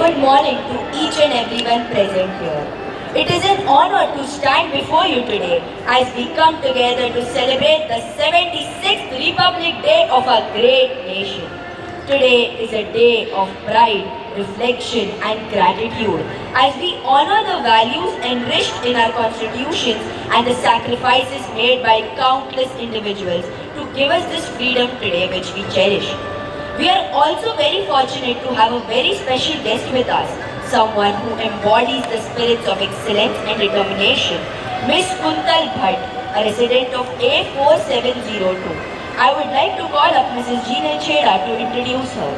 good morning to each and everyone present here. It is an honor to stand before you today as we come together to celebrate the 76th Republic Day of our great nation. Today is a day of pride, reflection and gratitude as we honor the values enriched in our constitutions and the sacrifices made by countless individuals to give us this freedom today which we cherish. We are also very fortunate to have a very special guest with us, someone who embodies the spirits of excellence and determination, Miss Kuntal Bhatt, a resident of A4702. I would like to call up Mrs. Jeena Chheda to introduce her.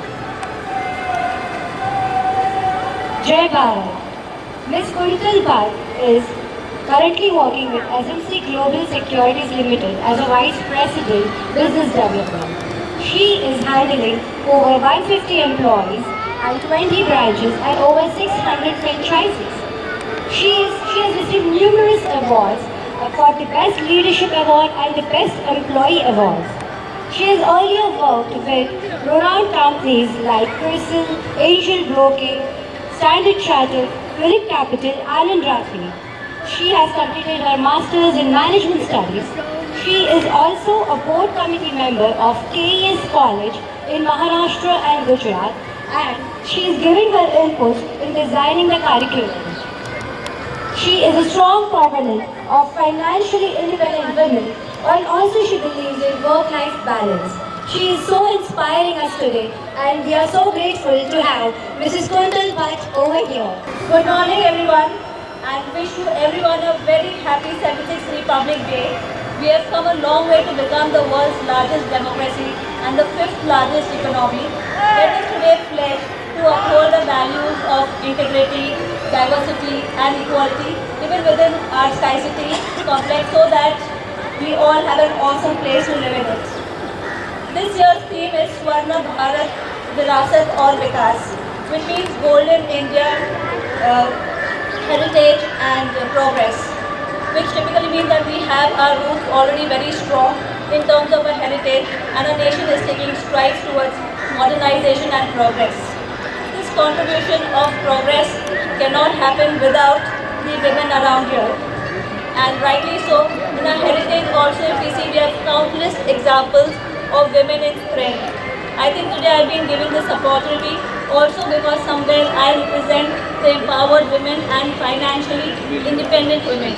Jai Bharat. Ms. Kuntal Bhatt is currently working with SMC Global Securities Limited as a Vice President Business Development. She is handling over 150 employees and 20 branches and over 600 franchises. She has received numerous awards for the Best Leadership Award and the Best Employee Awards. She has earlier worked with renowned companies like CRISIL, Angel Broking, Standard Chartered, Phillip Capital, and Rathi. She has completed her Masters in Management Studies. She is also a board committee member of KES College in Maharashtra and Gujarat, and she is giving her input in designing the curriculum. She is a strong proponent of financially independent women, and also she believes in work-life balance. She is so inspiring us today, and we are so grateful to have Mrs. Kuntal Bhatt over here. Good morning everyone, and wish you everyone a very happy 76th Republic Day. We have come a long way to become the world's largest democracy and the 5th largest economy. Let us today pledge to uphold the values of integrity, diversity and equality even within our scarcity complex so that we all have an awesome place to live in it. This year's theme is Swarna Bharat Virasat aur Vikas, which means Golden India, Heritage and Progress, which typically means that we have our roots already very strong in terms of our heritage and our nation is taking strides towards modernization and progress. This contribution of progress cannot happen without the women around here. And rightly so, in our heritage also if we see we have countless examples of women in strength. I think today I have been given this opportunity also because somewhere I represent the empowered women and financially independent women.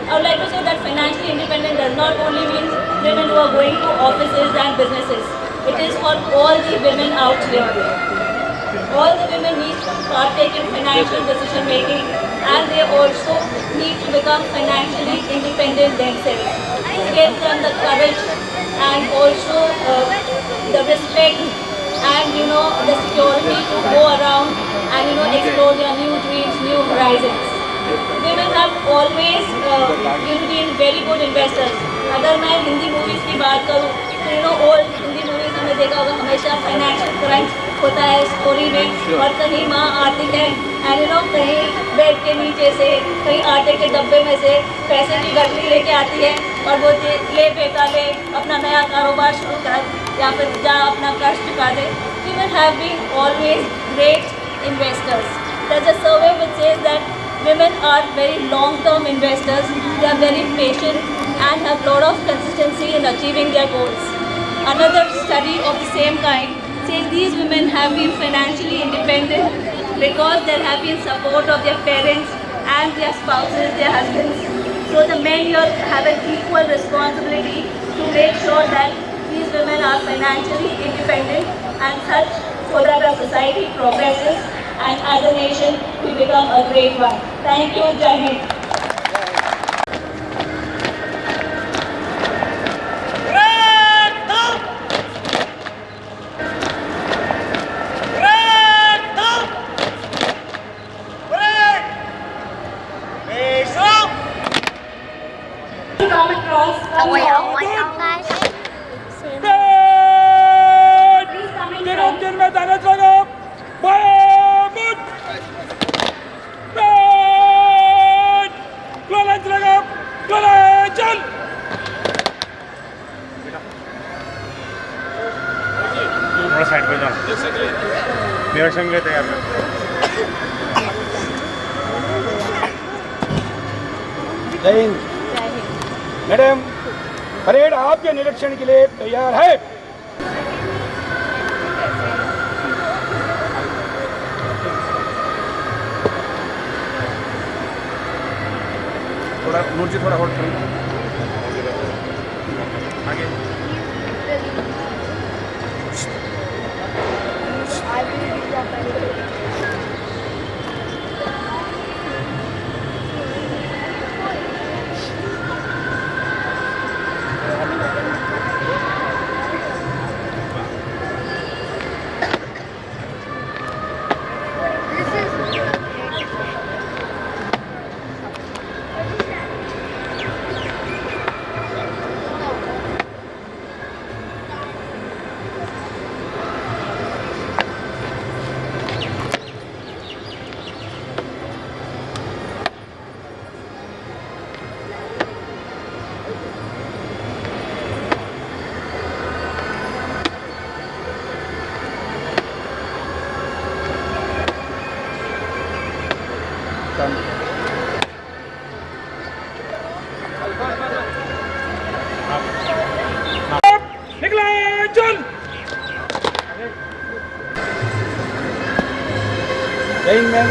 I would like to say that financially independent does not only mean women who are going to offices and businesses. It is for all the women out there. All the women need to partake in financial decision making and they also need to become financially independent themselves. This gives them the courage and also the respect and the security to go around and explore their new dreams, new horizons. Women have always been very good investors. अगर मैं Hindi movies की बात करूँ तो old Hindi movies में देखा होगा हमेशा फाइनेंशियल क्रंच होता है स्टोरी में और कहीं माँ आती है एंड कहीं बेड के नीचे से कहीं आटे के डब्बे में से पैसे की गठरी लेके आती है और वो ले बेटा ले अपना नया कारोबार शुरू कर या फिर जा अपना कर्ज चुका दे. Women have been always great investors. There's a survey which says that women are very long-term investors. They are very patient and have a lot of consistency in achieving their goals. Another study of the same kind says these women have been financially independent because there have been support of their parents and their spouses, their husbands. So the men here have an equal responsibility to make sure that these women are financially independent and such so that our society progresses and as a nation we become a great one. Thank you, Jai Hind. Come across. Please come in front. थोड़ा side पे जाओ मेरा संग तैयार कर जय Hind. Madam, parade आपके निरीक्षण के लिए तैयार है। थोड़ा नूर जी, थोड़ा होल्ड करें। आगे निकले चल। जय हिंद मैम।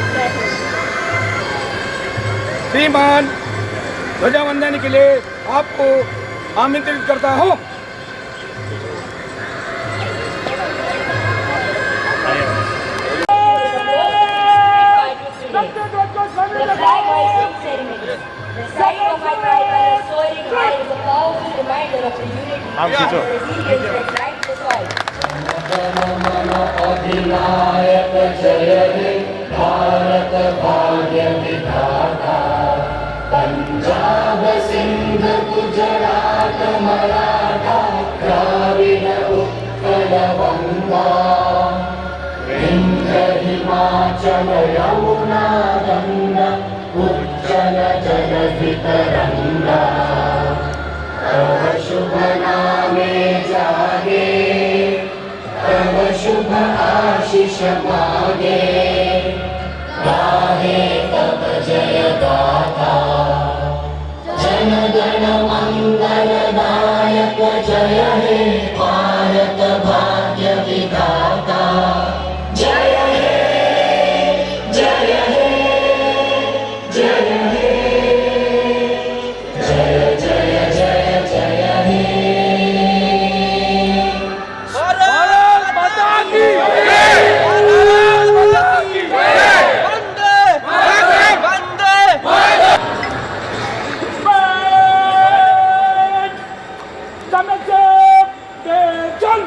श्रीमान, ध्वजावंदन के लिए आपको आमंत्रित करता हूँ। The flag hoisting ceremony. The sight of my tricolor soaring high is a powerful reminder of the unity and resilience that drives us all. अधिनायक जय हे भारत भाग्य विधाता, पंजाब सिंध गुजरात मराठा द्राविड उत्कल गंगा, विंध्य हिमाचल यमुना गंगा उज्जल जलधि तरंगा, तव शुभ नामे जागे, तव शुभ आशीष मागे, गाहे तव जय गाथा, जन गण मंगल दायक जय हे भारत भाग्य विधाता, जय हे जय हे जय हे जय जय जय जय हे। भारत माता की जय। भारत माता की जय। वंदे वंदे वंदे। समय से चल।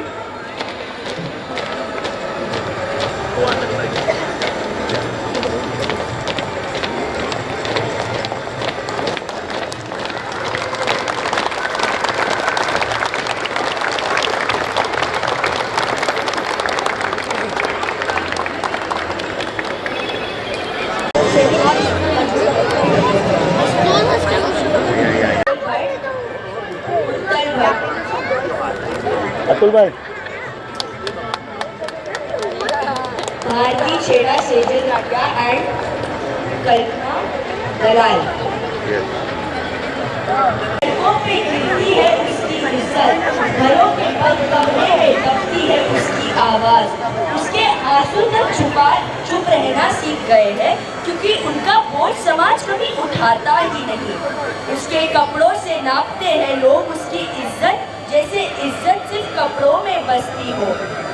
अतुल भाई, भारती छेड़ा सेजल नाट्या एंड कल्पना दलाल। सड़कों पे गिरती है उसकी इज्जत, घरों के बंद कमरे में दबती है उसकी आवाज। उसके आंसू तक चुप रहना सीख गए हैं, क्योंकि उनका बोझ समाज कभी उठाता ही नहीं। उसके कपड़ों से नापते हैं लोग उसकी इज्जत, जैसे इज्जत सिर्फ कपड़ों में बसती हो।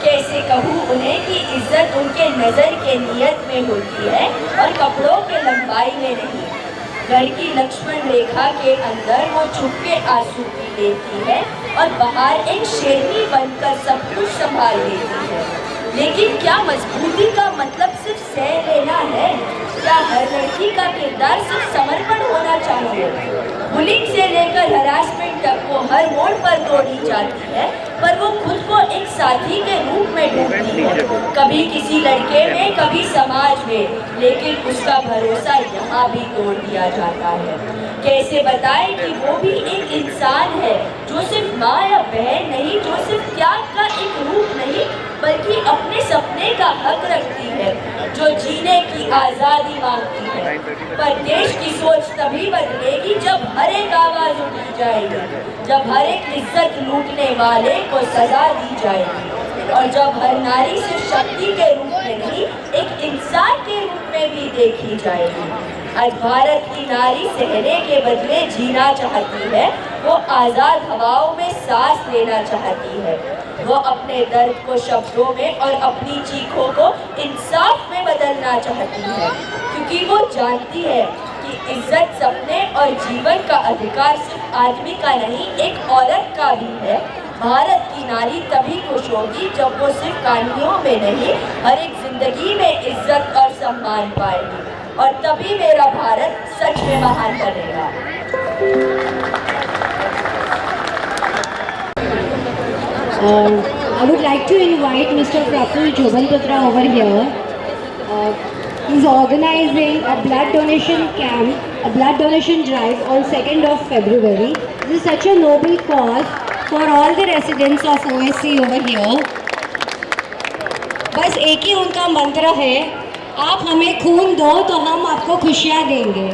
कैसे कहूँ उन्हें कि इज्जत उनके नजर के नियत में होती है और कपड़ों के लंबाई में नहीं। घर की लक्ष्मण रेखा के अंदर वो छुप के आंसू पी लेती है और बाहर एक शेरनी बनकर सब कुछ संभाल लेती है। लेकिन क्या मजबूती का मतलब सिर्फ सह लेना है? क्या हर लड़की का किरदार सिर्फ समर्पण होना चाहिए? बुलिंग से लेकर हरासमेंट तक वो हर मोड़ पर तोड़ी जाती है, पर वो खुद को एक साथी के रूप में ढूंढती है, कभी किसी लड़के में, कभी समाज में, लेकिन उसका भरोसा यहाँ भी तोड़ दिया जाता है। कैसे बताए कि वो भी एक इंसान है, जो सिर्फ माँ या बहन नहीं, जो सिर्फ त्याग का एक रूप नहीं, बल्कि अपने सपने का हक रखती है, जो जीने की आजादी मांगती है। पर देश की सोच तभी बदलेगी जब हर एक आवाज उठी जाएगी, जब हर एक इज्जत लूटने वाले को सजा दी जाएगी, और जब हर नारी सिर्फ शक्ति के रूप में नहीं, एक इंसान के रूप में भी देखी जाएगी। आज भारत की नारी सहने के बदले जीना चाहती है, वो आजाद हवाओं में सांस लेना चाहती है, वो अपने दर्द को शब्दों में और अपनी चीखों को इंसाफ में बदलना चाहती है, क्योंकि वो जानती है कि इज्जत, सपने और जीवन का अधिकार सिर्फ आदमी का नहीं, एक औरत का भी है। भारत की नारी तभी खुश होगी जब वो सिर्फ कानूनों में नहीं, हर एक जिंदगी में इज्जत और सम्मान पाएगी, और तभी मेरा भारत सच में महान बनेगा। I would like to invite Mr. Praful Jobanputra over here. He's organizing a blood donation camp, a blood donation drive on 2nd of February. This is such a noble cause for all the residents of OSC over here. बस एक ही उनका मंत्र है, आप हमें खून दो तो हम आपको खुशियाँ देंगे.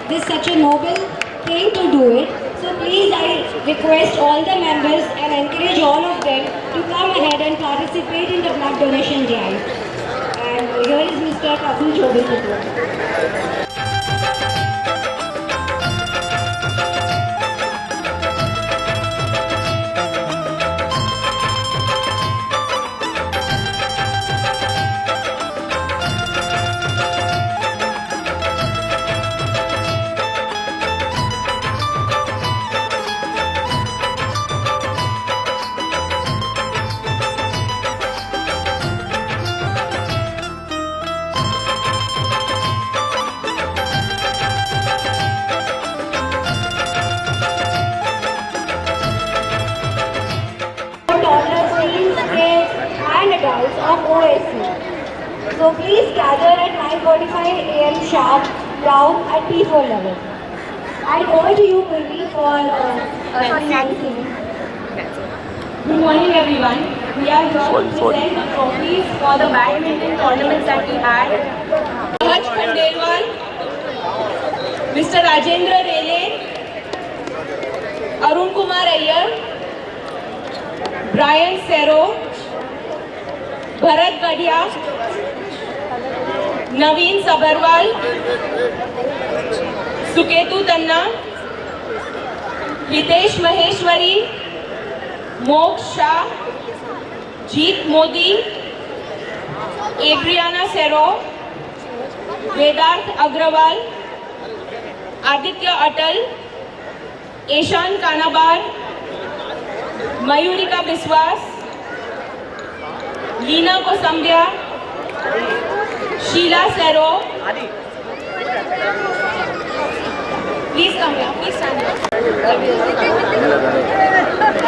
This such a noble thing to do it. So please, I request all the members and encourage all of them to come ahead and participate in the blood donation drive. And here is Mr. Praful Jobanputra. Of OSC. So please gather at 9:45 AM sharp, ground at P4 level. And over to you, Purvi, for announcing. Good morning, everyone. We are here to present the trophies for the badminton tournaments that we had. Raj Khandelwal, Mr. Rajendra Rele, Arun Kumar Iyer, Brian Sero, Bharat Gadhia, Naveen Sabharwal, Suketu Tanna, Hitesh Maheshwari, Moksh Shah, Jeet Modi, Abriana Sero, Vedarth Agrawal, Aditya Atal, Ishan Kanabar, Mayurika Biswas, Leena Kosambia, Sheela Sero, please come here, please stand here.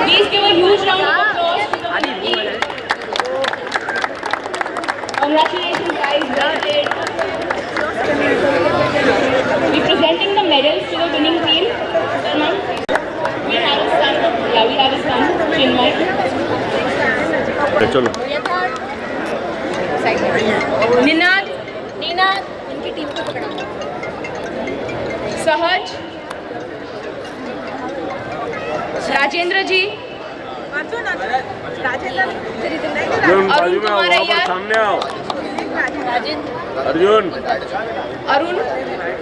Please give a huge round of applause to the winning team. Congratulations guys, well played. We're presenting the medals to the winning team. Salman, we have a son. Yeah, we have a son, Chinmay. चलो निनाद इनकी team को पकड़ा, सहज, राजेंद्र जी, अरुण कुमार अय्यर, सामने आओ,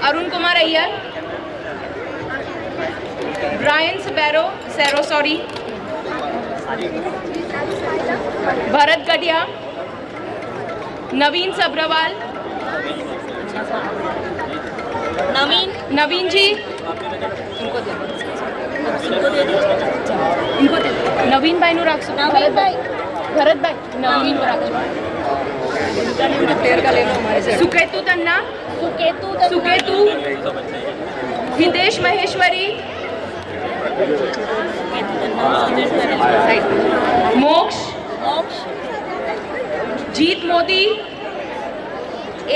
Arun Kumar Iyer, Brian सेरो sorry, Bharat Gadhia, Naveen Sabharwal, नवीन जी, इनको दे, नवीन भाई नु रख, भरत भाई, नवीन को रख, सुकेतु तन्ना, सुकेतु, हितेश महेश्वरी, मोक्ष, जीत मोदी,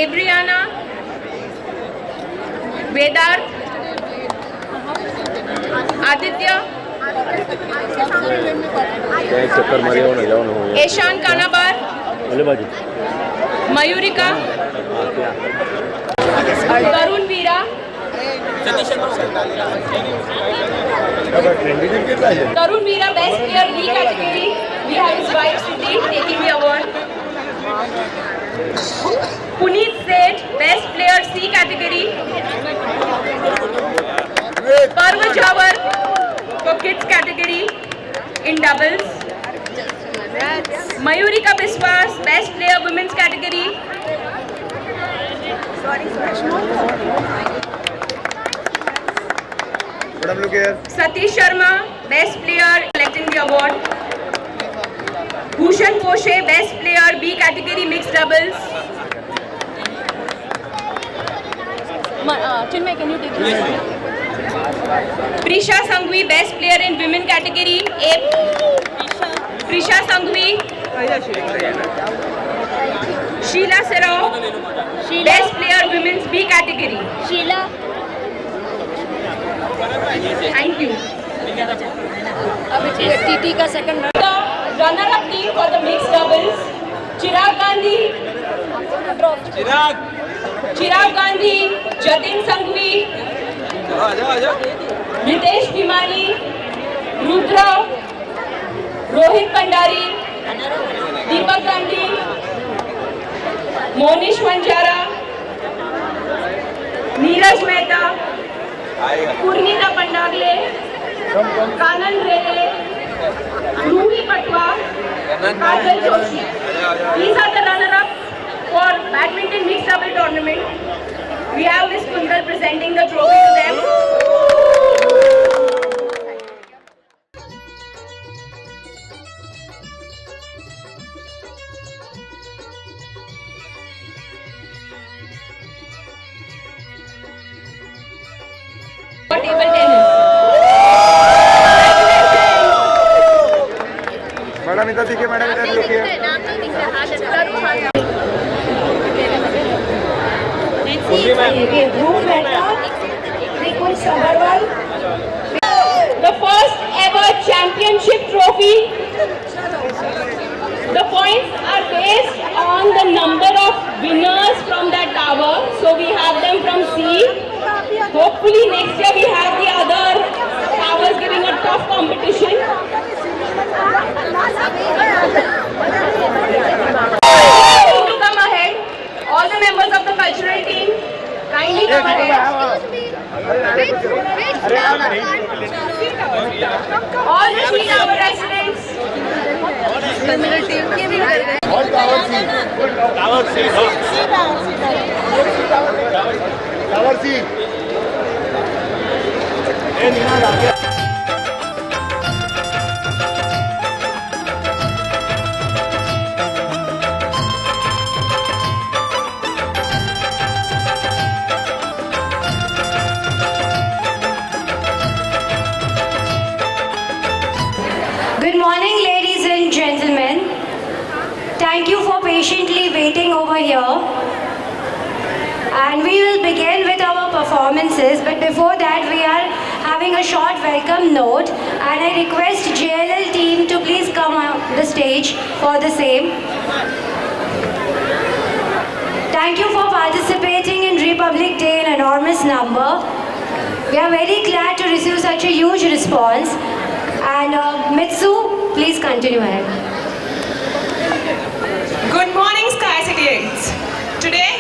एब्रियाना, वेदार्थ, आदित्य, एक चक्कर मारे हो ना जाओ ना हो Eshan Kanabar, बोले बाजी Mayurika, Tarun Veera, Tarun Veera, Best Player B category. We have his wife Siti taking the award. Puneet Seth, Best Player C category. Parv Jawar for Kids category in doubles. Mayurika Biswas, Best Player Women's category. Satish Sharma, Best Player, collecting the award. Bhushan Koshe, Best Player B category mixed doubles. Chinmay, can you take this? Prisha Sanghvi, Best Player in Women category A. Prisha Sanghvi. Sheila Serao, Best Player Women's B category. Sheila. Thank you. TT का second round. The runner-up team for the mixed doubles: Chirag Gandhi, Jatin Sanghvi, Ritesh Bhimani, Rudra, Rohit Pandari, Deepak Gandhi, Monish Manjara, Neeraj Mehta, Purnita Pandagle, Kanan Rele, Ruhi Patwa, Kajal Joshi. These are the runner-up for badminton mixed double tournament. We have Miss Kundal presenting the trophy to them. For table tennis. Madam इधर देखिए, madam इधर देखिए। The first ever championship trophy. The points are based on the number of winners from that tower. So we have them from C. Hopefully next year we have the other towers giving a tough competition. To come ahead, all the members of the cultural team, kindly come ahead. All the 3 tower residents. Good morning, ladies and gentlemen. Thank you for patiently waiting over here. And we will begin with our performances. But before that, we are having a short welcome note. And I request JLL team to please come on the stage for the same. Thank you for participating in Republic Day in enormous number. We are very glad to receive such a huge response. And Mitsu, please continue ahead. Good morning, Sky Citizens. Today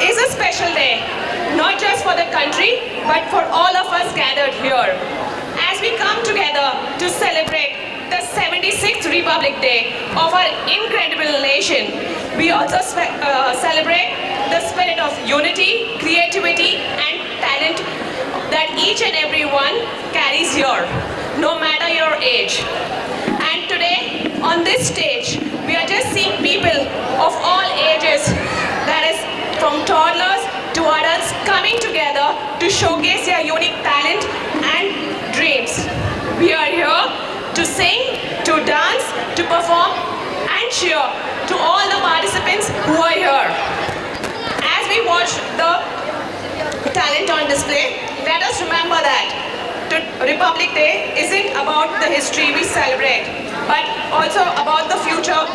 is a special day, not just for the country, but for all of us gathered here. As we come together to celebrate the 76th Republic Day of our incredible nation, we also celebrate the spirit of unity, creativity, and talent that each and every one carries here, no matter your age. And today, on this stage, we are just seeing people of all ages, that is from toddlers to adults, coming together to showcase their unique talent and dreams. We are here to sing, to dance, to perform and cheer to all the participants who are here. As we watch the talent on display, let us remember that Republic Day isn't about the history we celebrate, but also about the future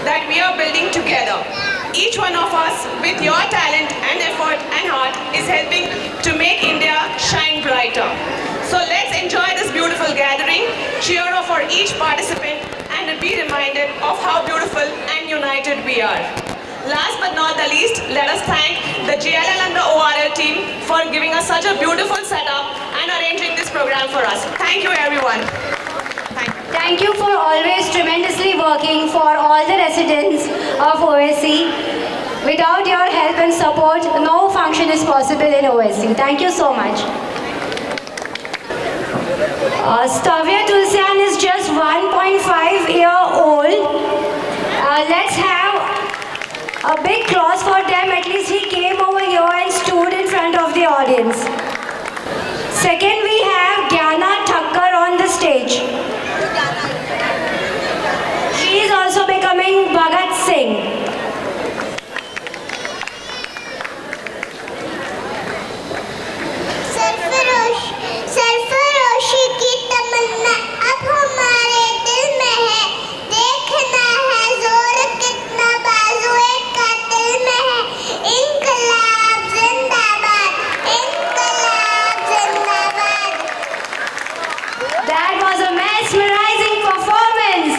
that we are building together. Each one of us, with your talent and effort and heart, is helping to make India shine brighter. So let's enjoy this beautiful gathering, cheer for each participant, and be reminded of how beautiful and united we are. Last but not the least, let us thank the JLL and the ORL team for giving us such a beautiful setup and arranging this program for us. Thank you, everyone. Thank you for always tremendously working for all the residents of OSC. Without your help and support, no function is possible in OSC. Thank you so much. Stavya Tulsian is just 1.5-year-old. Let's have a big applause for them. At least he came over here and stood in front of the audience. Second, we have Gyana Thakkar on the stage. She is also becoming Bhagat Singh. सरफरोशी की तमन्ना अब हमारे दिल में है, देखना है जोर कितना बाजुए कातिल में है। इंकलाब जिंदाबाद, इंकलाब जिंदाबाद। That was a mesmerizing performance.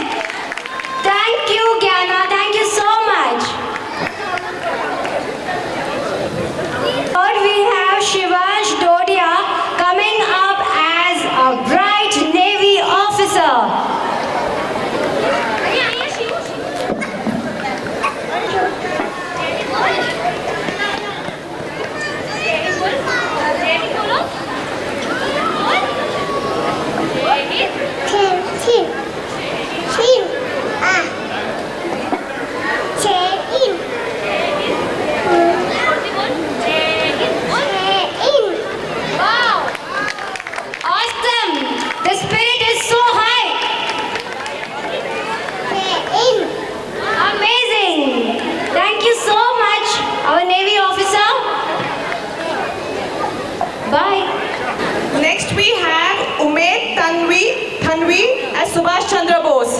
Thank you, Gyana. Thank you so much. Third, we have Shivansh Dodia coming up as a bright Navy officer. Awesome! The spirit is so high. Amazing! Thank you so much, our Navy officer. Bye. Next we have Umed Tanvi as Subhash Chandra Bose.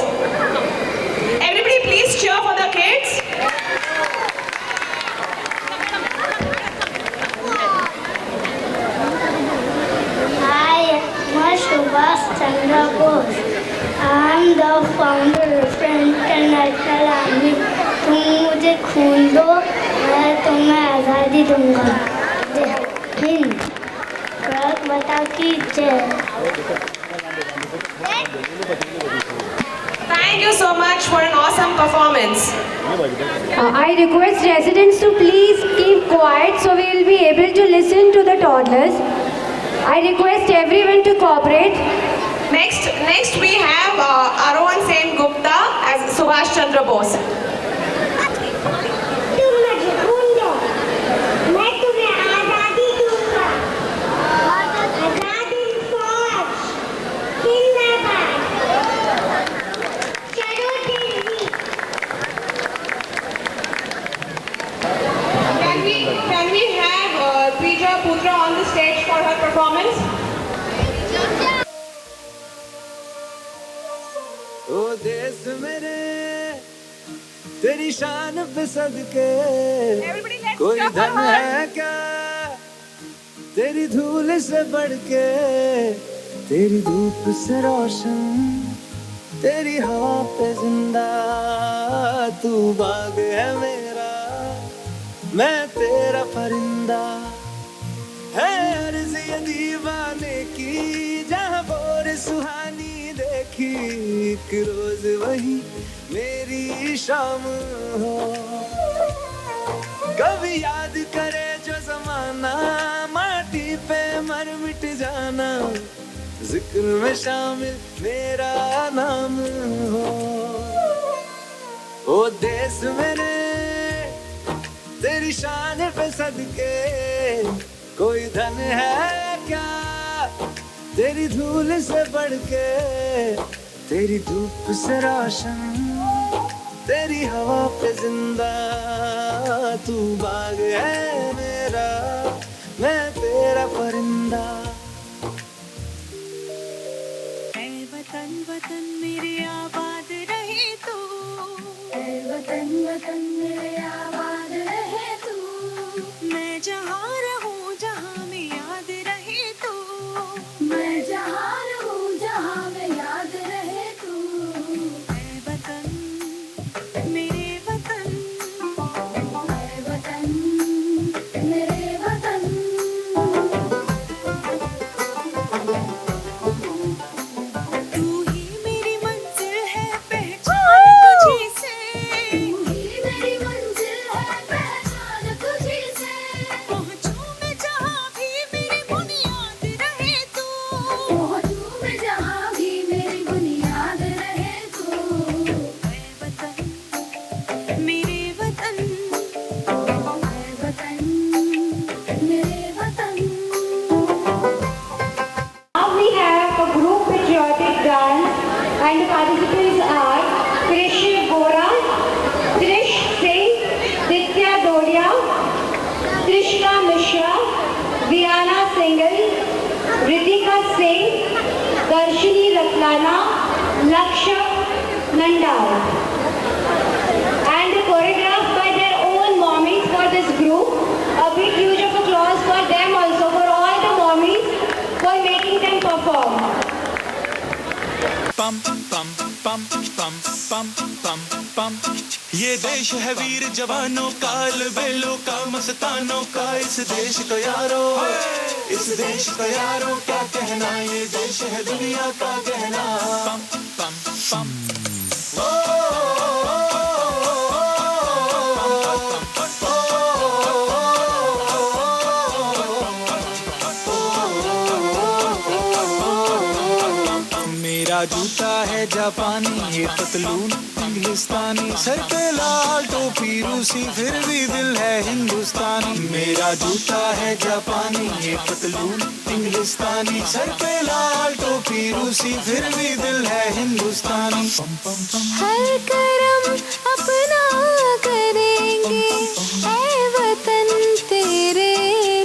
Everybody please cheer for the kids. Hi, I'm Subhash Chandra Bose. I'm the founder of International Army. तुम मुझे खून दो, मैं तुम्हें आज़ादी दूंगा। जय हिंद। भारत माता की जय। Thank you so much for an awesome performance. I request residents to please keep quiet so we will be able to listen to the toddlers. I request everyone to cooperate. Next we have Arohan Sen Gupta as Subhash Chandra Bose. तुम मुझे खून दो, मैं तुम्हें आज़ादी दूंगा। आज़ादी फौज, जिंदाबाद। चलो Delhi. Can we have Prija Putra on the stage for her performance? ओ देश मेरे तेरी शान पे सदके कोई धन है क्या तेरी धूल से बढ़ के तेरी धूप से रोशन तेरी हवा पे जिंदा तू बाग है मेरा मैं तेरा परिंदा है अर्ज़ ये दीवाने की जहाँ बोर सुहानी देखी एक रोज वही मेरी शाम हो कभी याद करे जो जमाना माटी पे मर मिट जाना जिक्र में शामिल मेरा नाम हो ओ देश मेरे तेरी शान पे सदके कोई धन है क्या तेरी धूल से बढ़ के तेरी धूप से रोशन तेरी हवा पे जिंदा तू बाग है मेरा मैं तेरा परिंदा मेरे आबाद रहे तू, ऐ वतन वतन मेरे आबाद रहे तू, मैं जहाँ रहूँ जहाँ में याद रहे तू, मैं जहाँ रहूँ जहाँ में याद रहे तू, ऐ वतन मेरे वतन, ऐ वतन मेरे वतन। तू ही मेरी मंजिल है पहचान तुझी से, तू ही मेरी मंजिल है पहचान तुझी से, पहुँचूं मैं जहाँ भी मेरी बुनियाद रहे तू, पहुँचूं मैं जहाँ भी मेरी बुनियाद रहे तू, ऐ वतन मेरे वतन, ऐ वतन मेरे वतन। Now we have a group patriotic dance and the participants are Krish Gora, Trish Singh, Ditya Dodia, Trishna Mishra, Viana Singhal, Ritika Singh, Darshini Ratlana, Lakshak Nandal. And choreographed by their own mommies for this group. A big huge of applause for them also, for all the mommies for making them perform. पम पम पम पम पम पम पम, ये देश है वीर जवानों का, बेलों का, मस्तानों का, इस देश को यारो, इस देश को यारो क्या कहना, ये देश है दुनिया का गहना। पम पम पम मेरा जूता है जापानी, ये पतलून इंग्लिस्तानी, सर पे लाल टोपी रूसी, फिर भी दिल है हिंदुस्तानी। मेरा जूता है जापानी, ये पतलून इंग्लिस्तानी, सर पे लाल टोपी रूसी, फिर भी दिल है हिंदुस्तानी। पम पम पम हर करम अपना करेंगे, ऐ वतन तेरे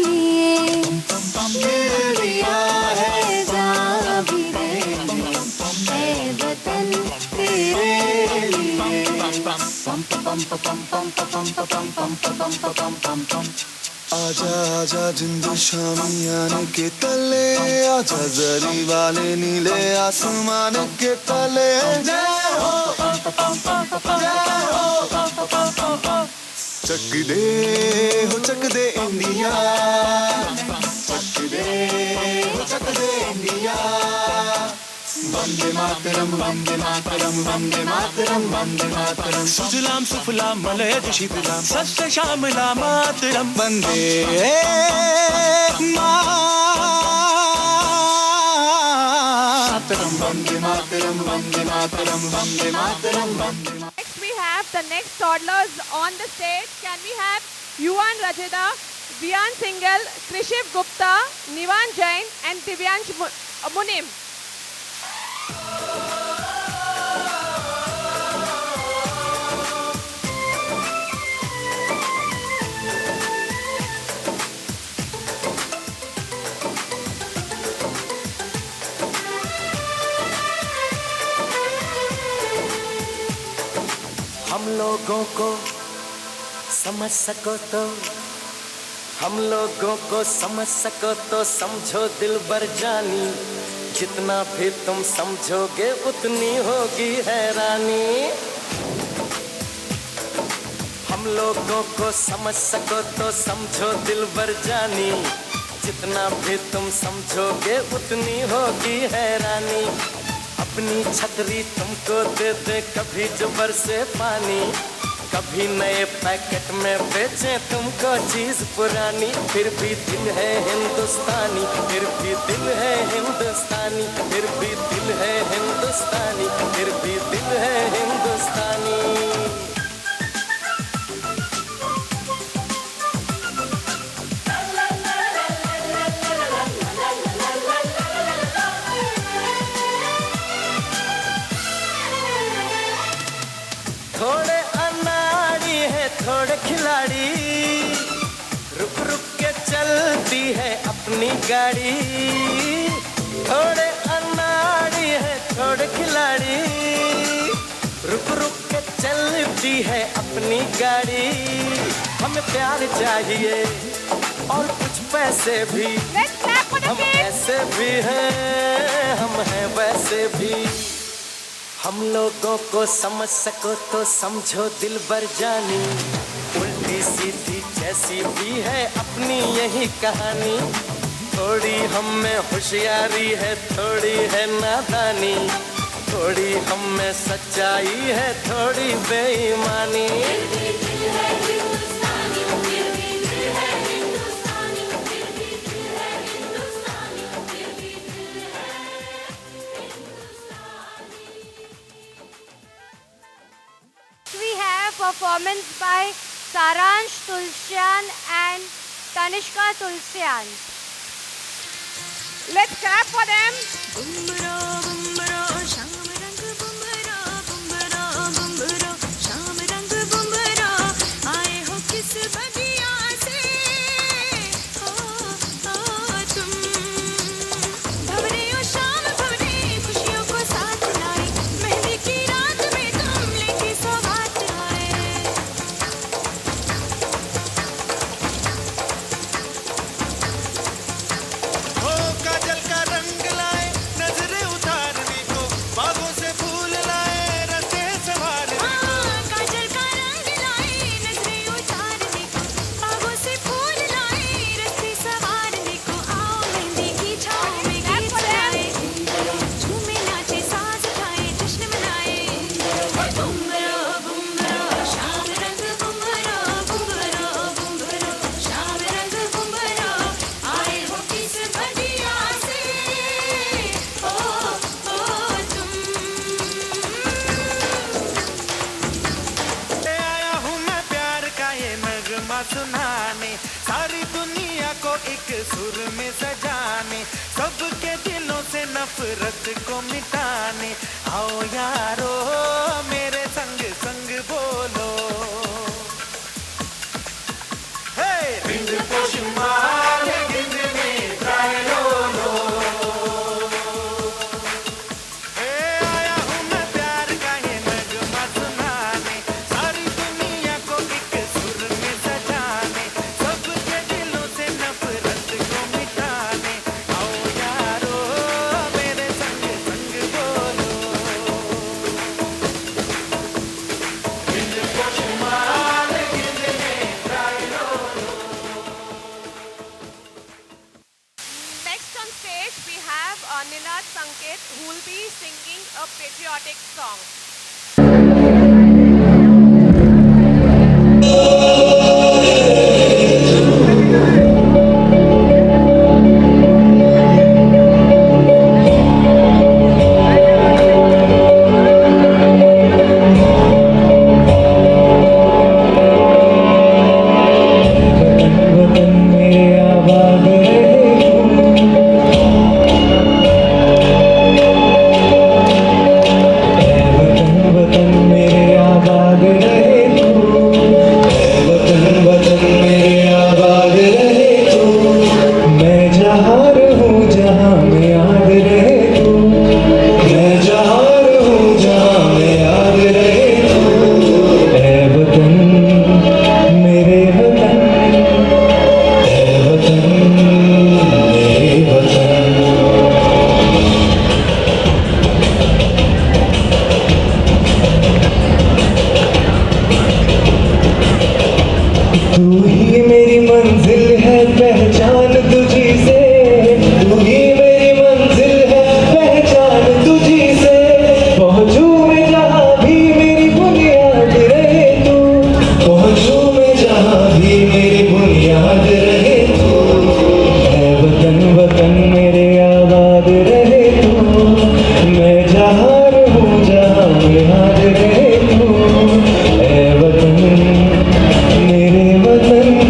लिए, मेरे लिया है जान भी देंगे, ऐ वतन तेरे लिए। आजा आजा जिंदू शामियाने के तले, आजा जरी वाले नीले आसमान के तले। जय हो चक दे इंडिया, चक दे इंडिया। वंदे मातरम वंदे मातरम वंदे मातरम वंदे मातरम, सुजलाम सुफलाम मलयज शीतलाम, सस्य श्यामला मातरम। वंदे मातरम वंदे मातरम वंदे मातरम वंदे मातरम वंदे। Next we have the next toddlers on the stage. Can we have Yuvan Rajeda, Vian Singhal, Krishiv Gupta, Nivan Jain and Divyansh Munim. हम लोगों को समझ सको तो, हम लोगों को समझ सको तो समझो दिलबर जानी, जितना भी तुम समझोगे उतनी होगी हैरानी। हम लोगों को समझ सको तो समझो दिलबर जानी, जितना भी तुम समझोगे उतनी होगी हैरानी। अपनी छतरी तुमको दे दे कभी जो बरसे पानी, कभी नए पैकेट में बेचे तुमको चीज पुरानी। फिर भी दिल है हिंदुस्तानी, फिर भी दिल है हिंदुस्तानी, फिर भी दिल है हिंदुस्तानी, फिर भी दिल है हिंदुस्तानी। थोड़े अनाड़ी है थोड़े खिलाड़ी, रुक रुक के चलती है अपनी गाड़ी। थोड़े अनाड़ी है छोड़ खिलाड़ी, रुक रुक के चलती है अपनी गाड़ी। हमें प्यार चाहिए और कुछ पैसे भी, हम ऐसे भी हैं, हम हैं वैसे भी। हम लोगों को समझ सको तो समझो दिलबर जानी, उल्टी सीधी जैसी भी है अपनी यही कहानी। थोड़ी हम में होशियारी है, थोड़ी है नादानी, थोड़ी हम में सच्चाई है, थोड़ी बेईमानी। We have performance by Saransh Tulsian and Tanishka Tulsian. Let's clap for them. सुनाने, सारी दुनिया को एक सुर में सजाने, सबके दिलों से नफरत को मिटाने। आओ यारो मेरे संग संग बोलो, हे बिंद पोषमाल गिंद में ड्राइलो लो। आया हूँ मैं प्यार का ये नगमा सुनाने, सारी दुनिया को एक सुर में सजाने, सबके दिलों से नफरत को मिटाने। आओ यारो मेरे संग संग बोलो, बिंद पोषमाल गिंद में ड्राइलो लो। Next on stage we have Ninad Sanket, who will be singing a patriotic song. याद रहे तू, ऐ वतन मेरे वतन।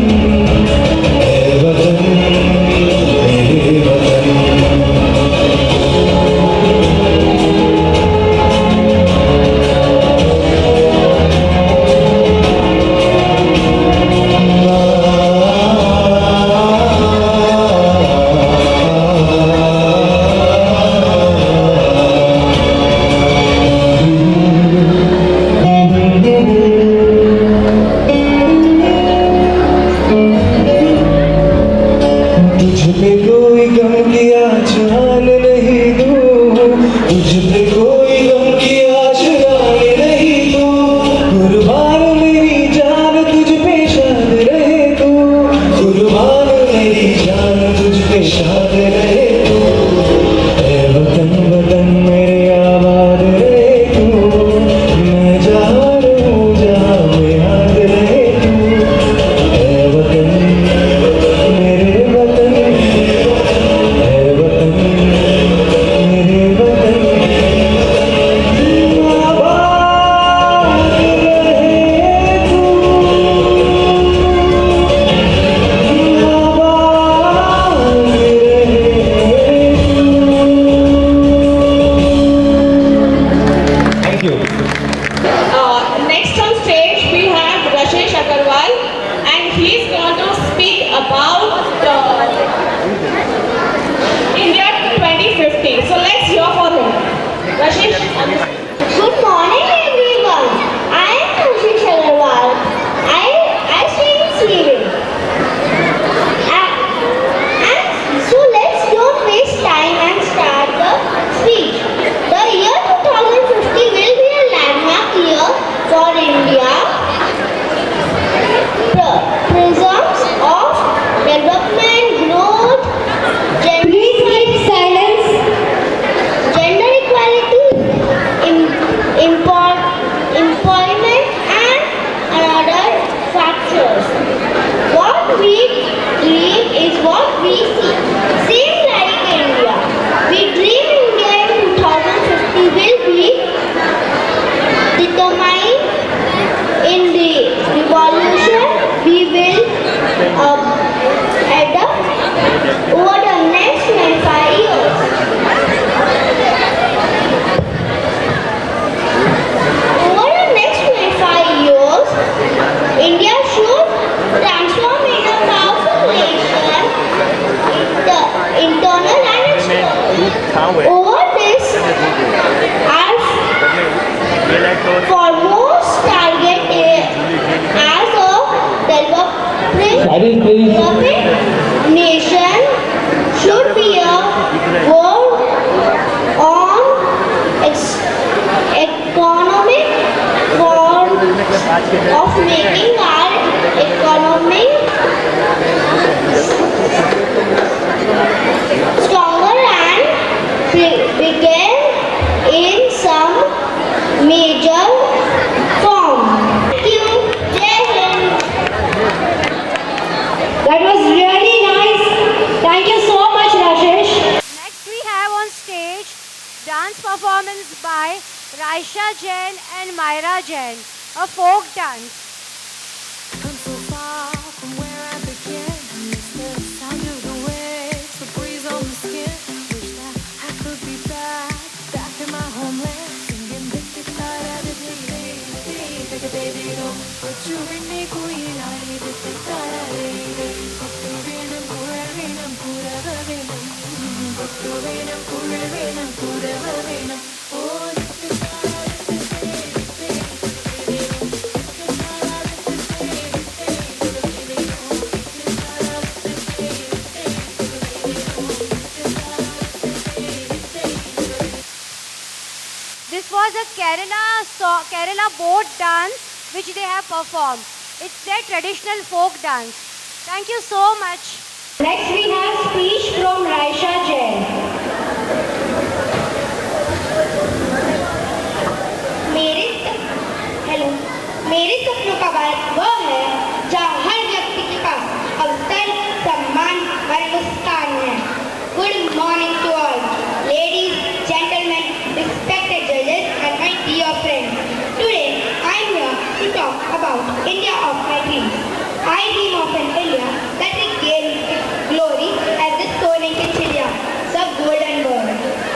Silence, please. Perfect nation should be a world on economic form of making our economy stronger and begin in some major form. Thank you. Jai Hind. That was really nice. Thank you so much, Rashesh. Next we have on stage dance performance by Raisha Jain and Myra Jain, a folk dance. Come so far from where I began. I miss the sound of the waves, the breeze on the skin. Wish that I could be back in my homeland, singing baby, don't put you in me, kuilari, This was a Kerala boat dance which they have performed. It's their traditional folk dance. Thank you so much. Next we have speech from Raisha Jain. मेरे सपनों का भारत वह है जहाँ हर व्यक्ति के पास अवसर, सम्मान और मुस्कान है. Good morning to all, ladies, gentlemen, respected judges, and my dear friends. Today I am here to talk about India of my dreams. I dream of an India that regains its glory as the soaring India, the golden world.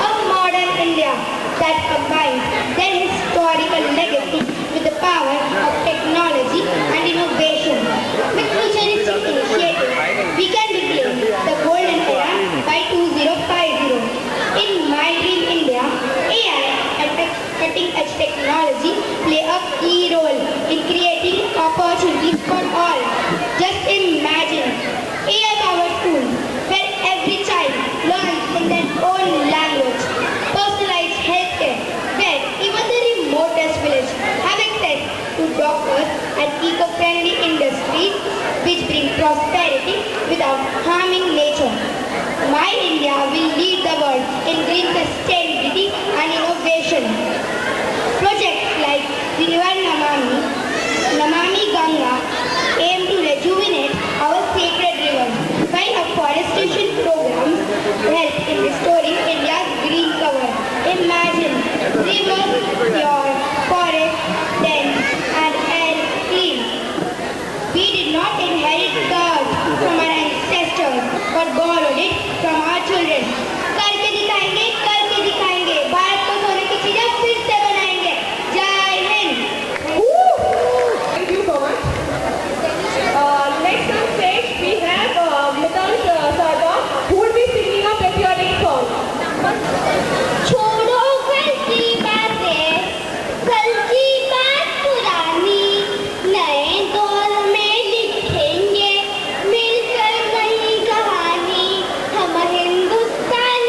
A modern India that combines their historical legacy with the power of technology and innovation. With futuristic initiatives, we can reclaim the golden era by 2050. In my dream India, AI and cutting-edge technology play a key role in creating opportunities for all. Just imagine AI-powered schools where every child learns in their own language, personalized healthcare, where even the remotest village have access to doctors and eco-friendly industries which bring prosperity without harming nature. My India will lead the world in green sustainability and innovation. Projects like River Namami Ganga aim to rejuvenate our sacred rivers, while afforestation programs help in restoring India's green cover. Imagine rivers pure, forests dense, and air clean. We did not inherit the earth from our ancestors, but borrowed it from our children. करके दिखाएंगे, भारत को सोने की चिड़िया फिर से बनाएंगे. जय Hind. Thank you so much. Next on stage we have Mitansh Sarda, who will be singing a patriotic song. छोड़ो कल की बातें, कल की बात पुरानी, नए दौर में लिखेंगे मिलकर नई कहानी. हम Hindustan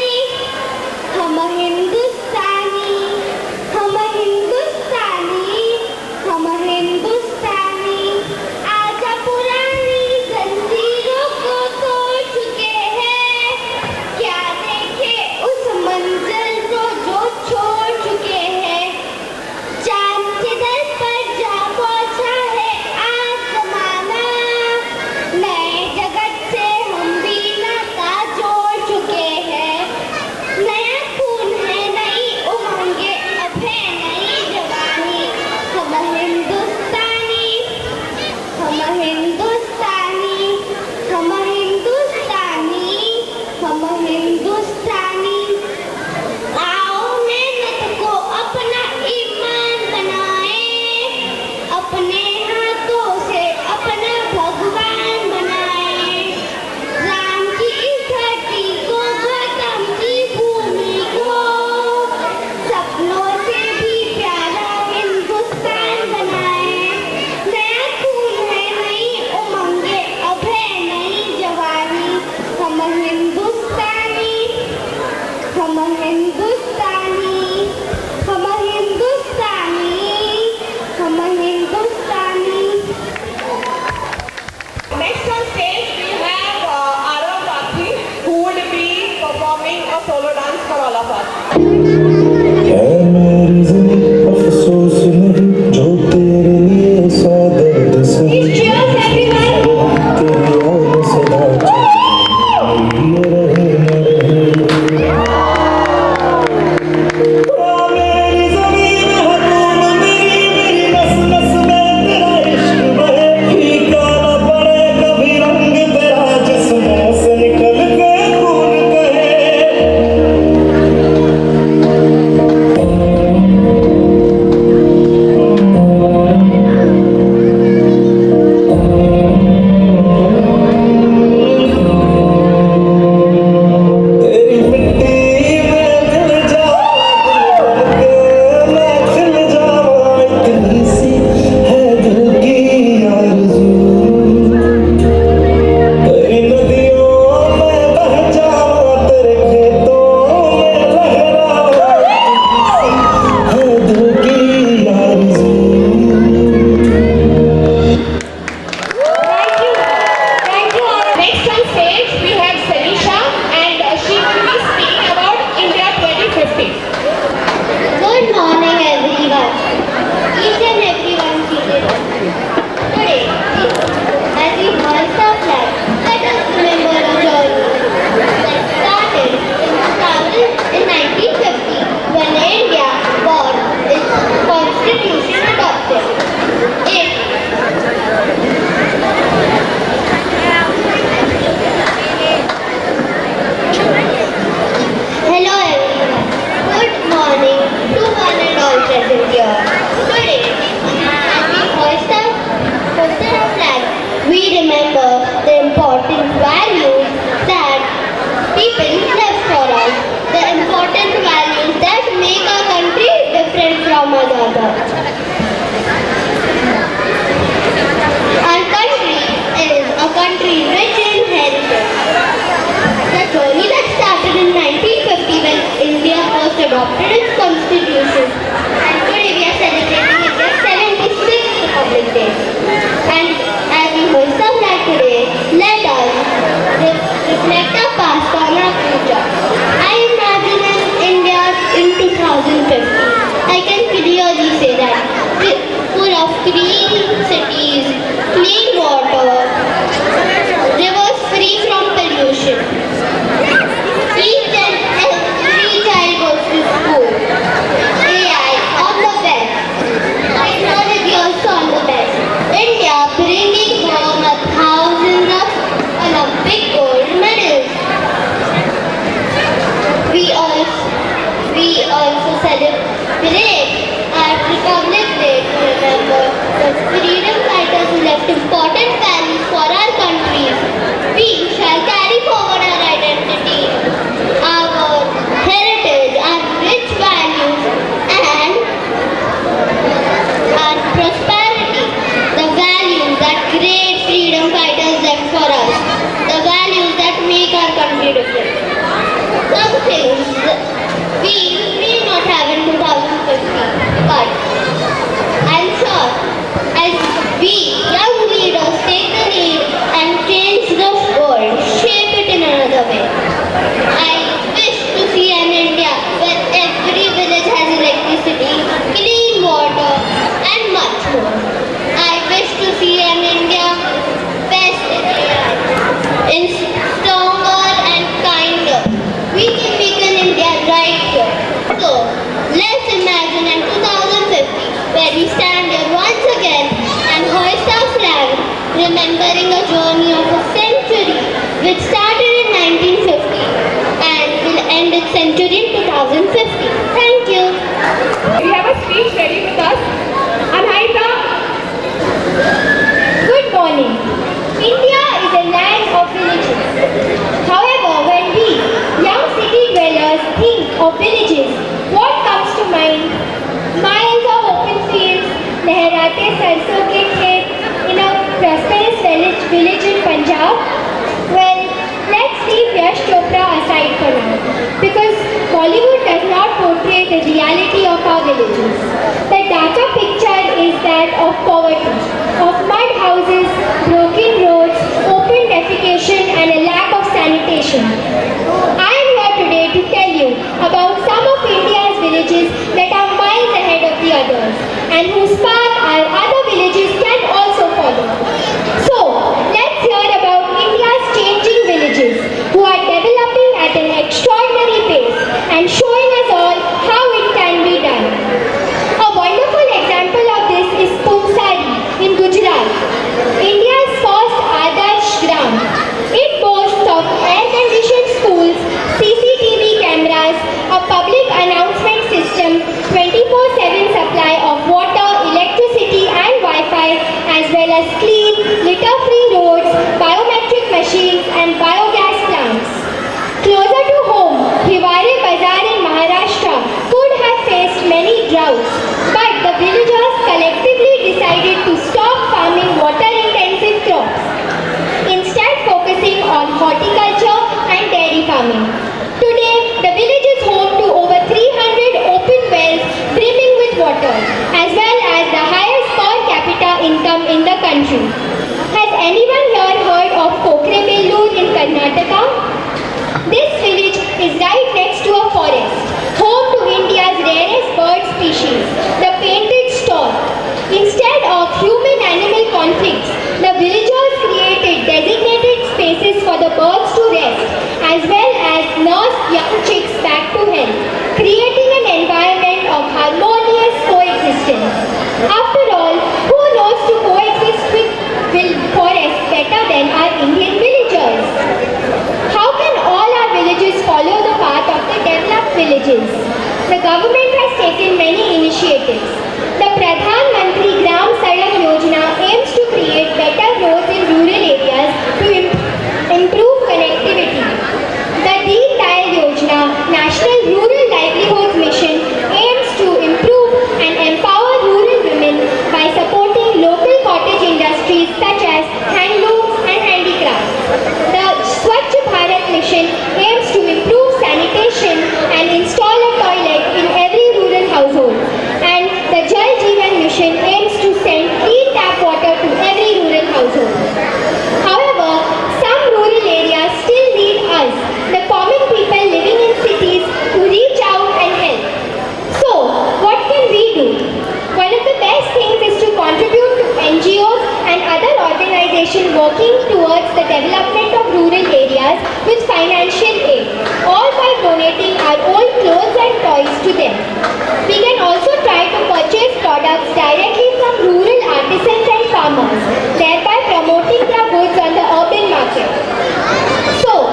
Please cheers, everyone. Thank you. Next on stage we have Sanisha and she will be speaking about India 2050. Good morning everyone. Each and everyone seated. Today, as we hoist our flag, let us remember a journey that started in 1950 when India got its constitution adopted. Hello everyone. Good morning to one and all present here. Today, as we hoisted our flag, we remember the important values that people left for us, the important values that make our country different from other. Our country is a country rich in heritage. The journey that started in 1950 when India first adopted its constitution. And today we are celebrating India's 76th Republic Day. And as we hoist our flag today, let us reflect our past on our future. I imagine an India in 2050. I can clearly say that full of clean cities, clean water, rivers free from pollution. Each and every child goes to school. AI on the best. Technology also on the best. India bringing home 1,000 of Olympic gold medals. We also celebrate our Republic Day to remember the freedom fighters who left important values for our country. We shall carry forward our identity, our heritage, our rich values and our prosperity. The values that great freedom fighters left for us. The values that make our country different. Some things we may not have in 2050, but I'm sure as we young leaders take the lead and change this world, shape it in another way. I wish to see an India where every village has electricity, clean water and much more. I wish to see an India best in AI, in stronger and kinder. We can make an India right here. So, let's imagine in 2050 where we stand here once again and hoist our flag, remembering a journey of a century which started in 1950 and will end its century in 2050. Thank you. We have a speech ready with us. Anahita. Good morning. India is a land of villages. However, when we, young city dwellers, think of villages, what comes to mind? Miles of open fields, leherate sarson ke khet in a prosperous village in Punjab? Well, let's leave Yash Chopra aside for now, because Bollywood does not portray the reality of our villages. The darker picture is that of poverty, of mud houses, broken roads, open defecation and a lack of sanitation. I am here today to tell you about some of India's villages that are miles ahead of the others and whose path our other villages can machines and biogas plants. Closer to home, Hiware Bazar in Maharashtra could have faced many droughts, but the villagers collectively decided to stop farming water-intensive crops, instead focusing on horticulture and dairy farming. Today, the village is home to over 300 open wells brimming with water, as well as the highest per capita income in the country. Has anyone here heard of Kokrebellur in Karnataka? This village is right next to a forest, home to India's rarest bird species, the painted stork. Instead of human-animal conflicts, the villagers created designated spaces for the birds to rest, as well as nurse young chicks back to health, creating an environment of harmonious coexistence. After all, who knows to coexist with forests better than our Indian villagers? How can all our villages follow the path of the developed villages? The government has taken many initiatives. The Pradhan Mantri Gram Sadak Yojana aims to create better roads in rural areas to improve connectivity. The Deen Dayal Yojana, National Rural Livelihoods Mission, aims to improve and empower rural women by supporting local cottage industries such as handlooms and handicrafts. The Swachh Bharat Mission aims to improve sanitation and install a toilet in every rural household. And the Jal Jeevan Mission aims to send clean tap water to every rural household. However, some rural areas still need us, the common people living in cities, to reach out and help. So, what can we do? One of the best things is to contribute to NGOs and other organizations working towards the development of rural areas with financial aid, all by donating our old clothes and toys to them. We can also try to purchase products directly from rural artisans and farmers, thereby promoting their goods on the urban market. So,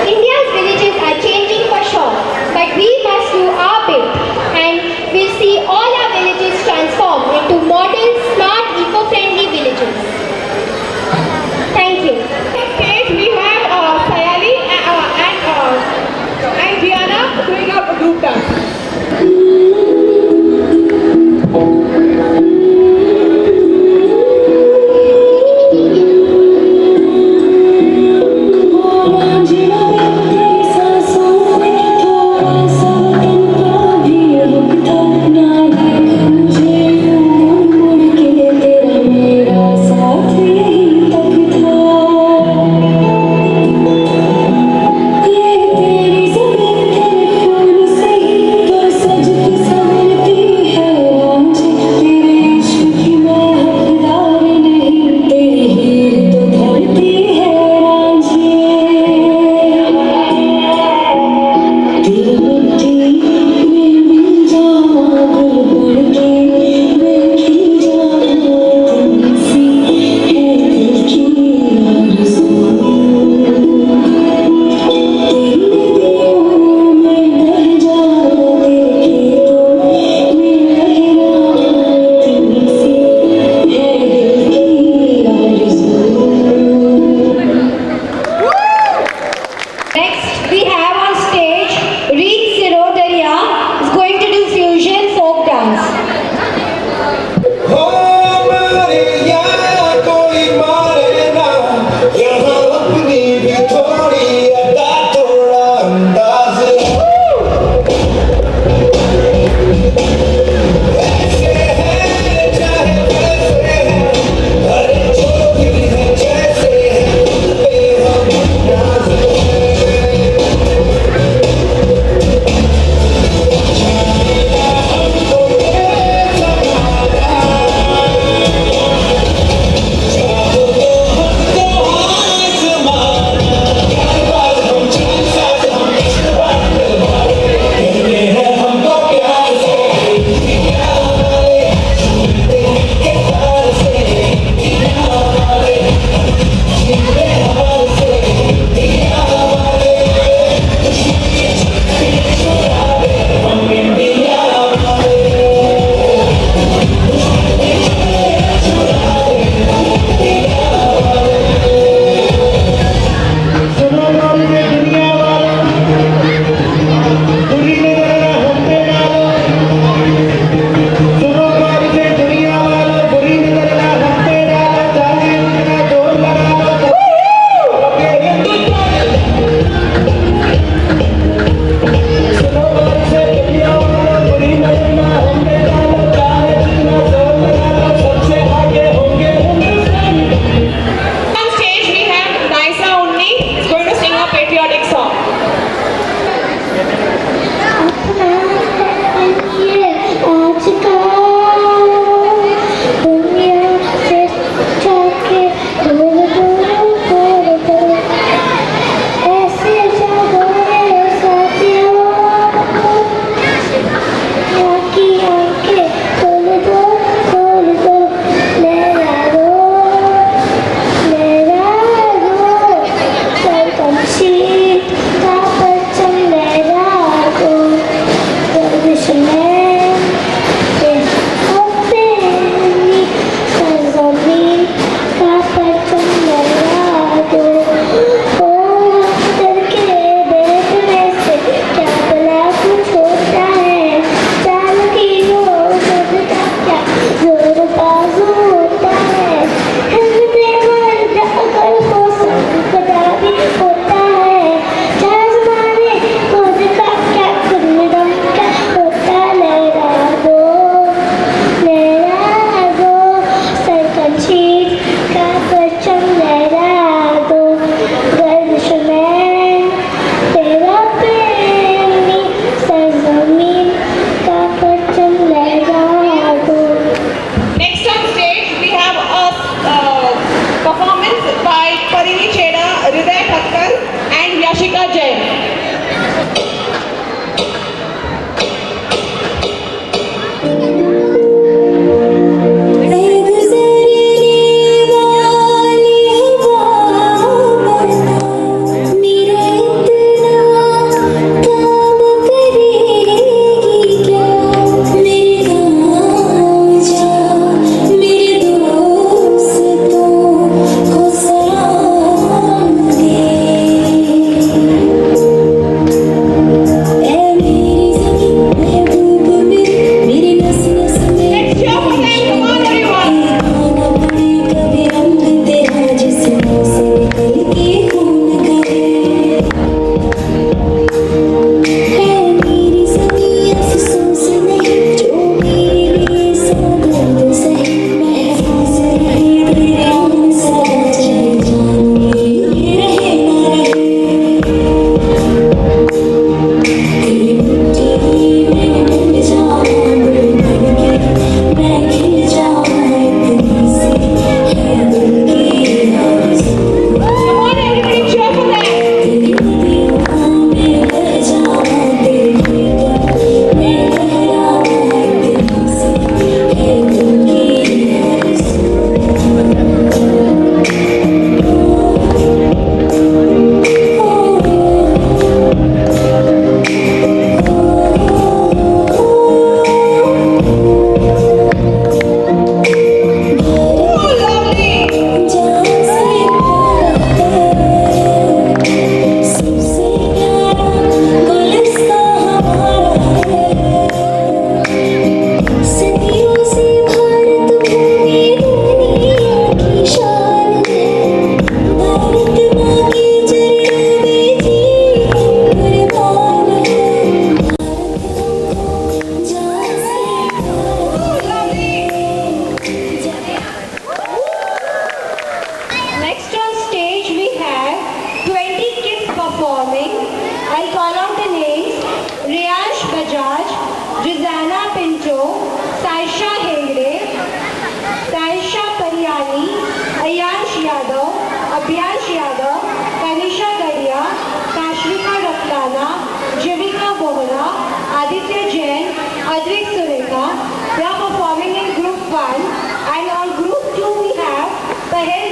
India's villages are changing for sure, but we must do our bit, and we'll see all our villages transform into model, smart, eco-friendly villages. Thank you. Next stage we have Sayali and Gianna doing a group dance.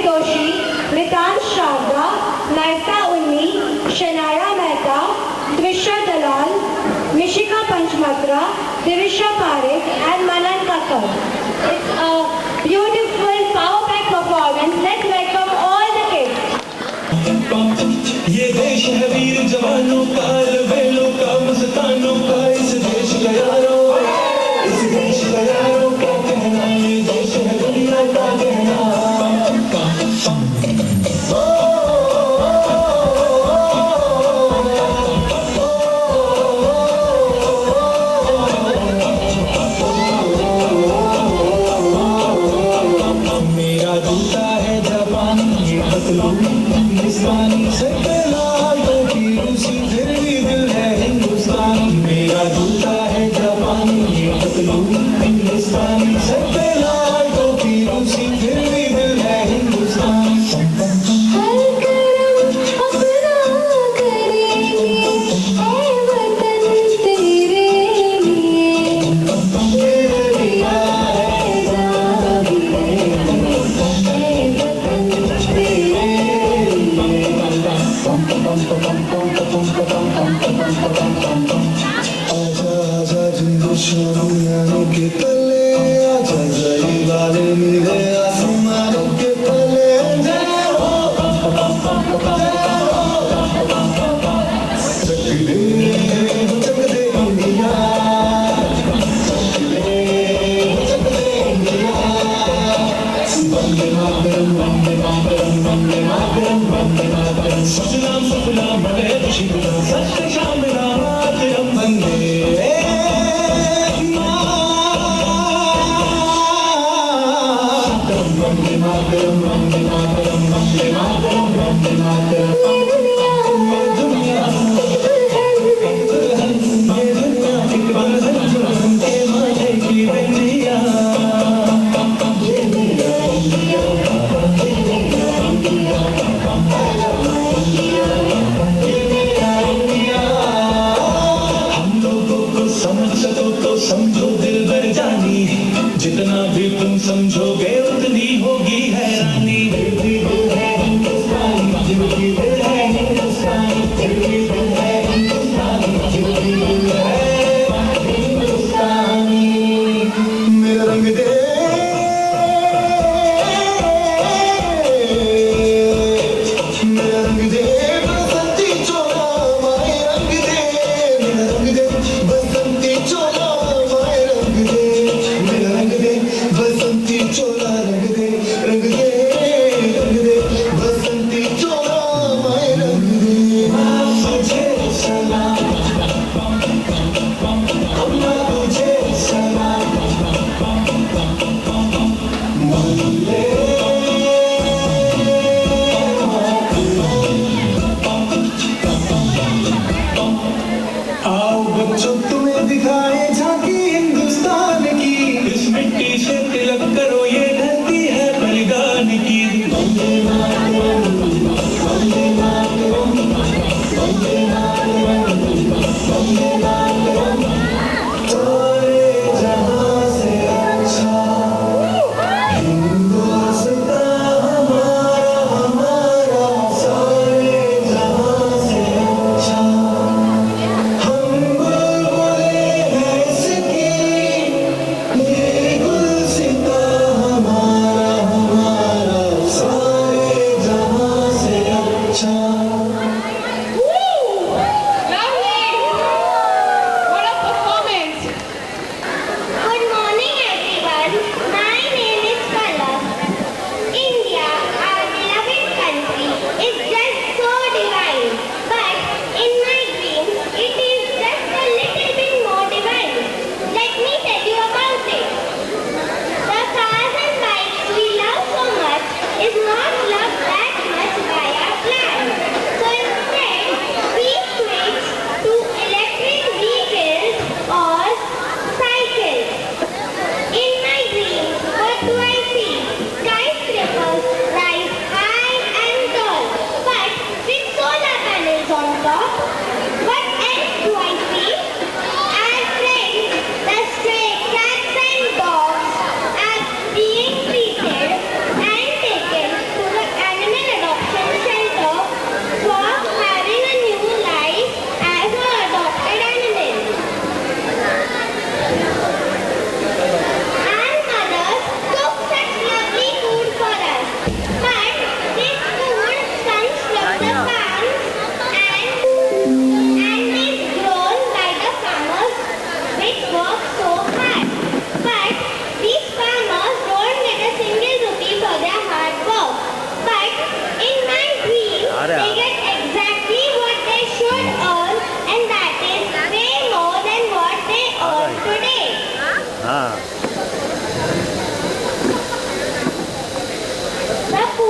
Joshi, Nitansh Sharda, Naysa उन्नी, शनाया मेहता, त्रिशा दलाल, Mishika Panchmatra, Divisha Parekh and Manan Kakkar. It's a beautiful power-packed performance. Let's welcome all the kids. ये देश है वीर जवानों का, लवेलों का, मस्तानों का, इस देश का यारों, इस देश का यारों क्या कहना, ये देश है दुनिया का कहना। मेरा जूता है जापानी, ये पतलून हिंदुस्तानी, सर पे लाल टोपी रूसी, फिर भी दिल है हिंदुस्तानी। मेरा जूता है जापानी, ये पतलून हिंदुस्तानी, सर पे लाल टोपी रूसी, फिर भी दिल है हिंदुस्तानी। हर करम अपना करेंगे, ऐ वतन तेरे लिए, तेरे लिया है जान देंगे, ऐ वतन तेरे लिए। आजा आजा जिंदुशानियों के तले, आजा जरी वाले नीले आसमानों के तले, चक दे इंडिया, चक दे इंडिया। वंदे मातरम, वंदे मातरम, वंदे मातरम, वंदे मातरम। सतनाम सतनाम बड़े खुशी का सत्य शाम राम मातरम वंदे मातरम, वंदे मातरम, वंदे मातरम, वंदे मातरम, वंदे मातरम। ये दुनिया एक दुल्हन, ये दुनिया एक बंधन, दुल्हन के माथे की बिंदिया। ये मेरा इंडिया, ये मेरा इंडिया, ये मेरा इंडिया। हम लोगों को समझ सको तो समझो दिल भर जानी, जितना भी तुम समझोगे उतनी होगी हैरानी। दिल भी दिल है हिंदुस्तानी, दिल भी दिल है हिंदुस्तानी।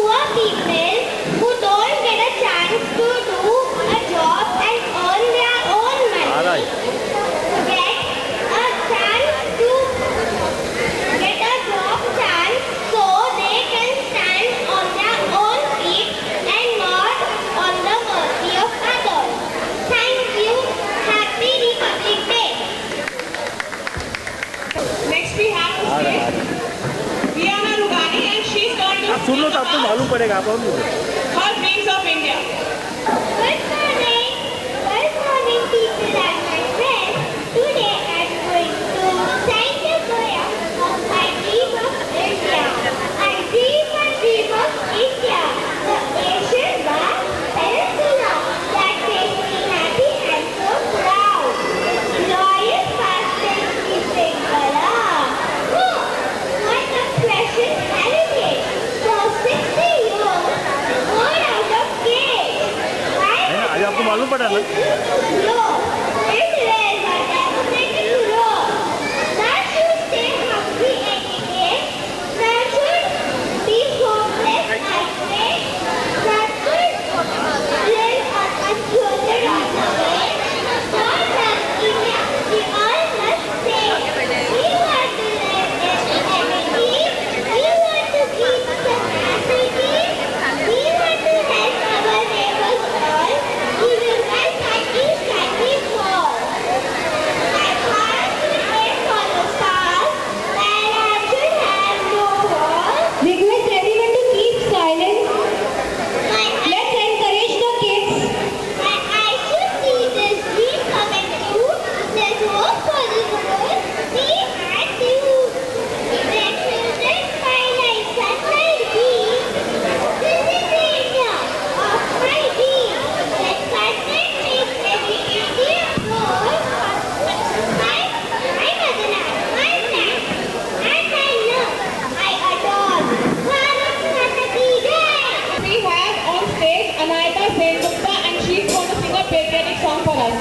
poor people who don't get a chance to do a job and earn their own money. Get a job chance so they can stand on their own feet and not on the mercy of others. Thank you. Happy Republic Day. Next we have to say Diana Rugani, and she's going to सुन लो तो आपको मालूम पड़ेगा आप और मुझे her dreams of India. Good morning people and my friends. Today I'm going to sing a poem of my dream of India. I dream of India, the Asian vast peninsula that makes me happy and so proud. Glorious fastest sleeping color. Oh, what a precious heritage. For 60 years, born out of cage. आज आपको मालूम पड़ा ना Request everyone to keep silent. Let's encourage the kids. I should see this dream coming true. There's hope for this world. Me and you. When children find like sunlight beam, this is the India of my dream. When sunlight makes every Indian proud. My motherland, my land, and my love, I adore. Bharat Mata Ki Jai. We have on stage Anayata Sengupta, and she's going to sing a patriotic song for us.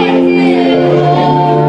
Thank you.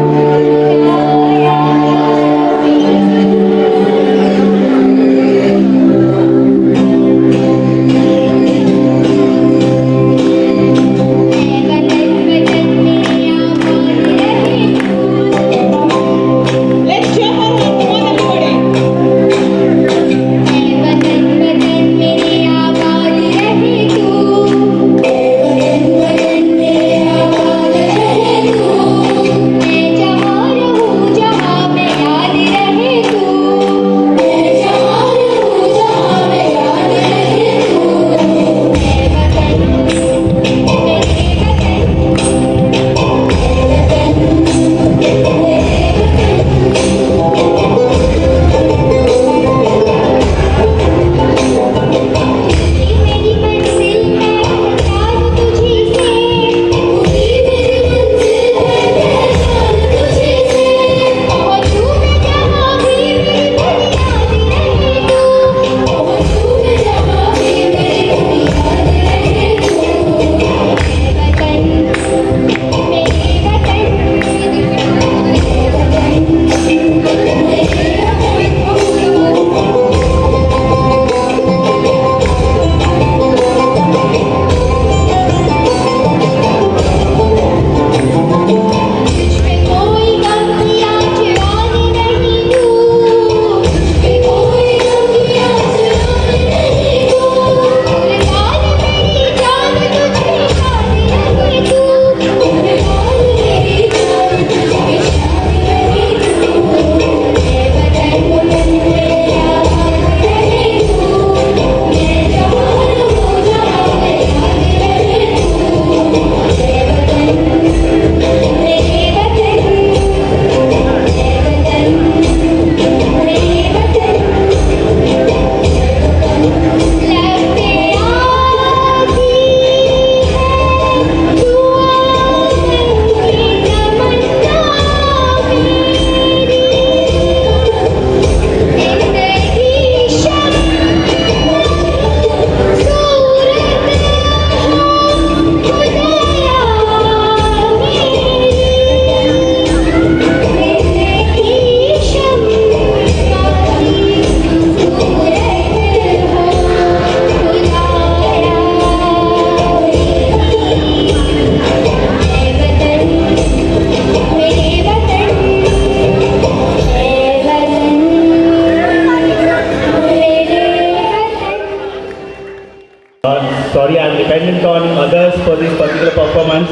Sorry, I'm dependent on others for this particular performance.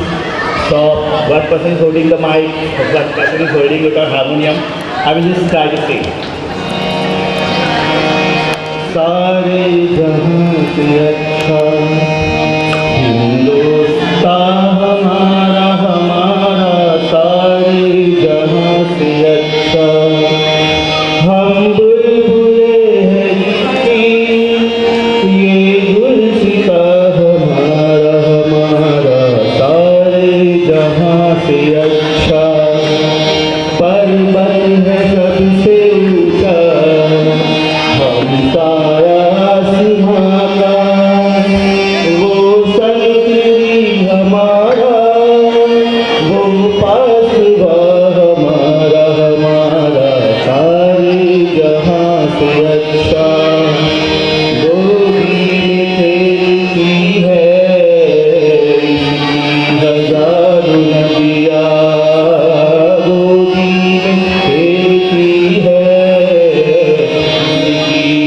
So, one person is holding the mic, one person is holding it on harmonium. I will just try to sing. सारे जहां से अच्छा हिंदुस्तान हमारा हमारा, सारे जहां से अच्छा हम बुलबुले हैं जिसकी, ये गुलसिता हमारा हमारा, सारे जहां से अच्छा पर्वत है सबसे ऊंचा हम साया सिंहा का, वो संतरी हमारा, वो पासवा हमारा हमारा, सारे जहां से अच्छा गोदी में खेलती है हजारों नदियाँ, गोदी में खेलती है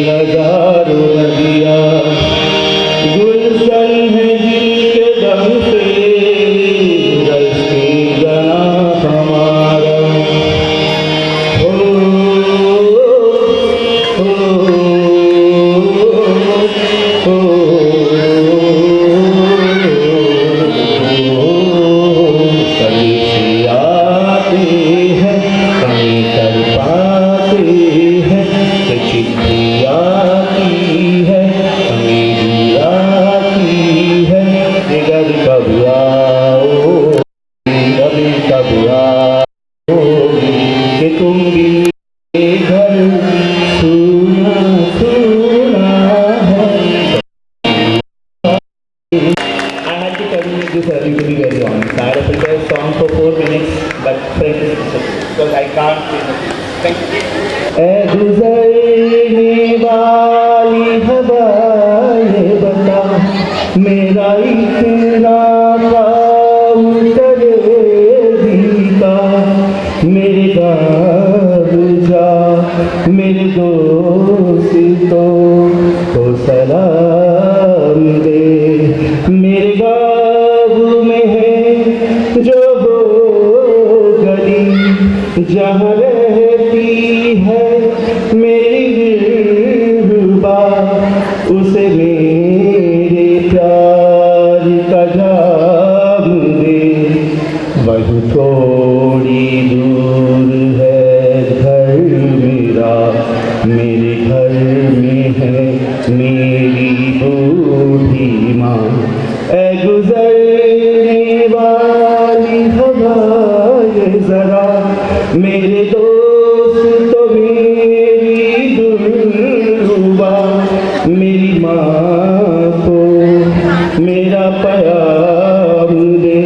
हजारों नदियाँ, गुलशन है जिनके दम से रस्ते जना हमारा। हो संदेश आते हैं कहीं कर पाते हैं, चिट्ठी आती है हमें बुलाती है, जिगर कब आओ कभी कब आओ कि तुम भी घर सुना सुना है। I had to tell you this early, to be very honest. I had to prepare a song for 4 minutes, but frankly, because I can't sing it. Thank you. ऐ गुज़रने वाली हवा ये बता, मेरा इतना काम करेगी का, मेरे गाँव जा मेरे दोस्तों को सलाम दे, मेरे गाँव में है जो वो गली जहाँ रहती है मेरी दिलरुबा, उसे मेरे प्यार का जाम दे, वही थोड़ी दूर है घर मेरा, मेरे घर में है मेरी बूढ़ी माँ। ऐ गुज़रने वाली हवा ये ज़रा, मेरे दोस्त तो मेरी दिलरुबा, मेरी माँ को मेरा प्याम दे,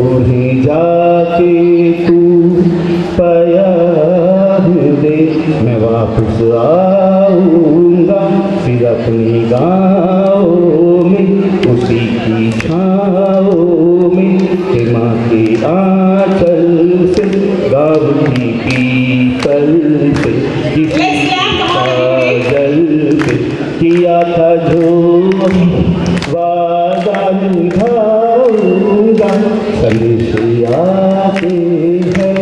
उन्हें जाके तू प्याम दे, मैं वापस आऊँगा फिर अपने गाँव में, उसी की छाँव में कि माँ के आंचल से गाँव की पीपल से किसी काजल से किया था जो वादा निभाऊंगा, संदेश आते हैं।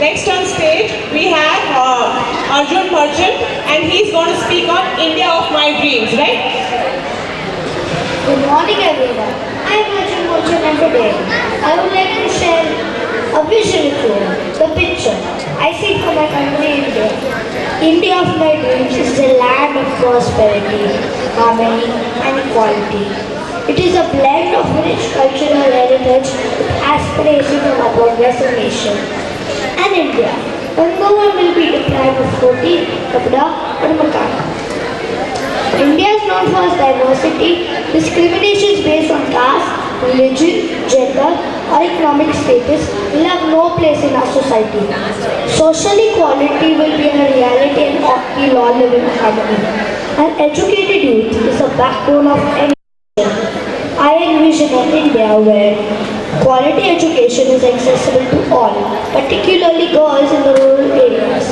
Next on stage, we have Arjun Merchant, and he's going to speak on India of my dreams, right? Good morning everyone. I am Arjun Merchant and today I would like to share a vision with you. The picture I see for my country India. India of my dreams is a land of prosperity, harmony and equality. It is a blend of rich cultural heritage with aspirations of a progressive nation. And India, where no one will be deprived of roti, kapda or makan. India is known for its diversity. Discriminations based on caste, religion, gender or economic status will have no place in our society. Social equality will be a reality and we'll all live in harmony. An educated youth is the backbone of any nation. I envision an India where quality education is accessible to all, particularly girls in the rural areas.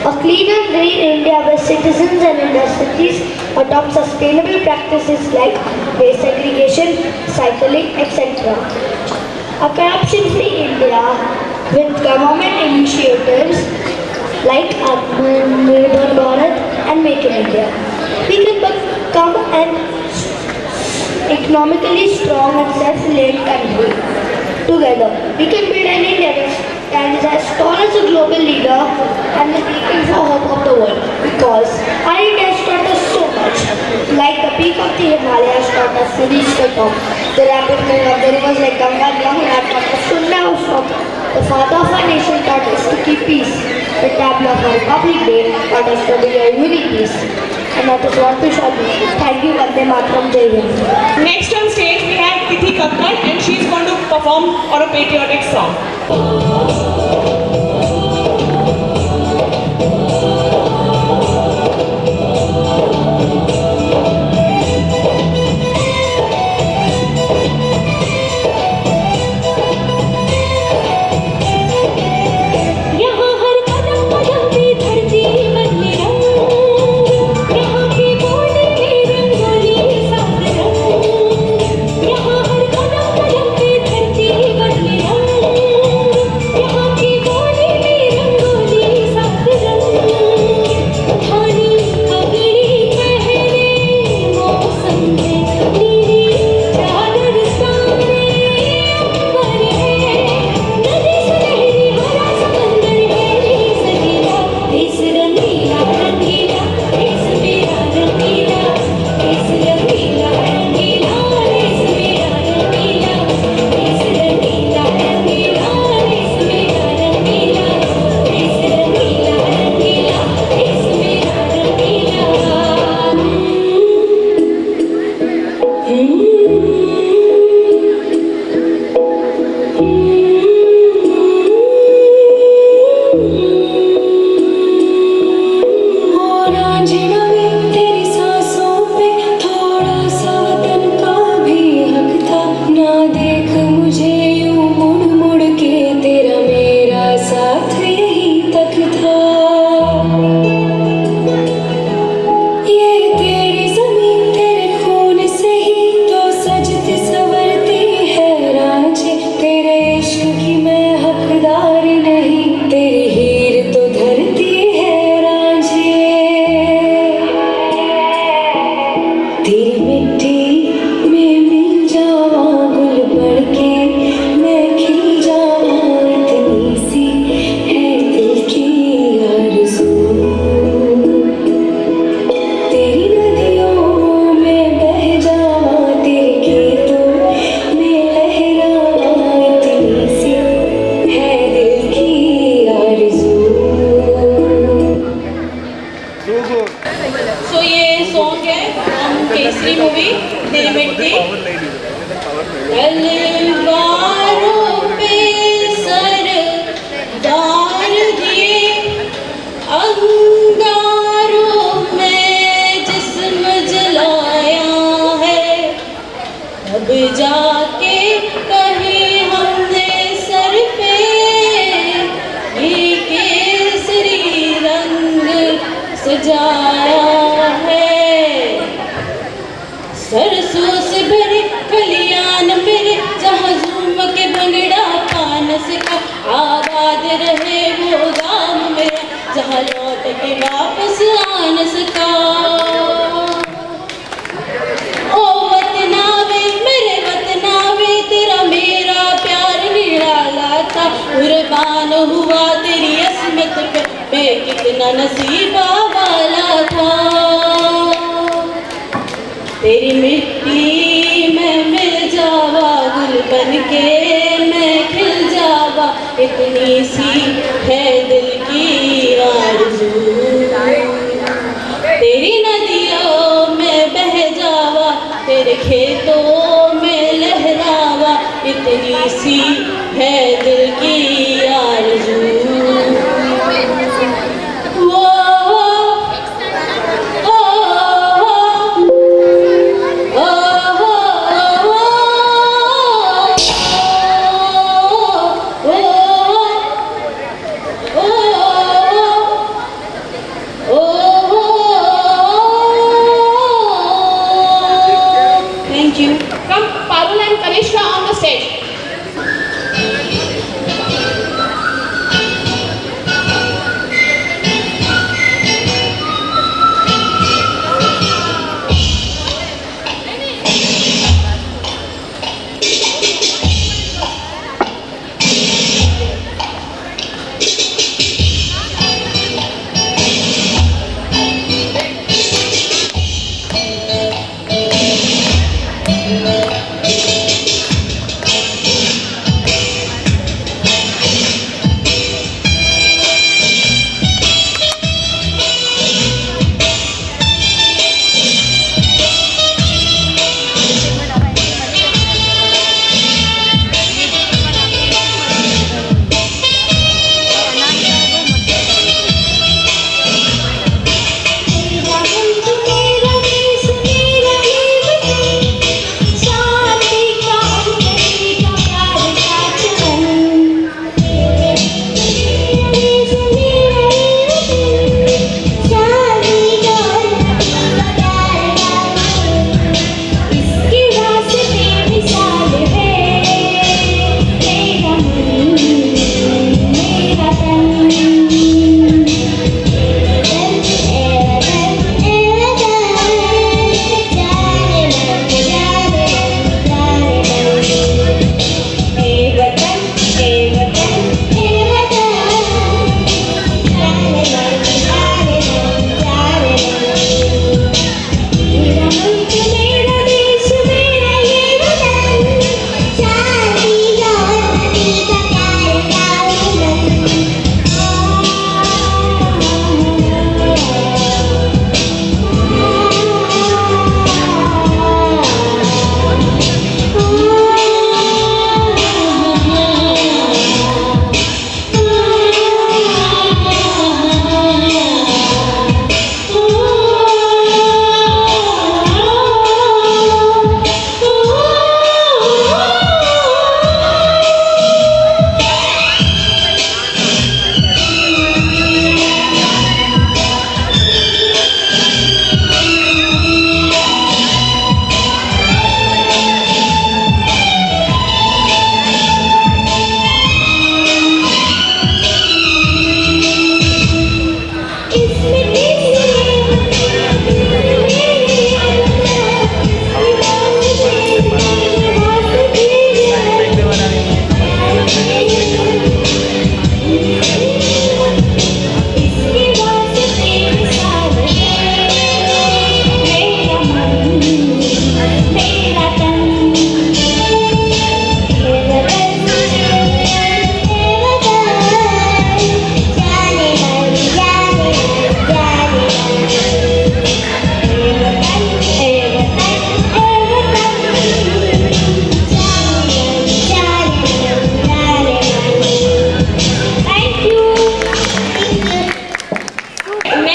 A cleaner, green India where citizens and industries adopt sustainable practices like waste segregation, cycling, etc. A corruption-free India with government initiatives like Atmanirbhar Bharat and Make in India. We can become an economically strong and self-reliant country. Together, we can build an India that stands as tall as a global leader and the beacon for hope of the world. Because our India has taught us so much. Like the peak of the Himalayas taught us to reach the top. The rapid flow of the rivers like Ganga and Yamuna taught us to never stop. The father of our nation taught us to keep peace. The tablet of our Republic Day taught us to be a unique peace. And that is what we shall be. Thank you, Vande Mataram, Jai Hind. Next on stage we have Tithi Kakkar and she's going to perform on a patriotic song.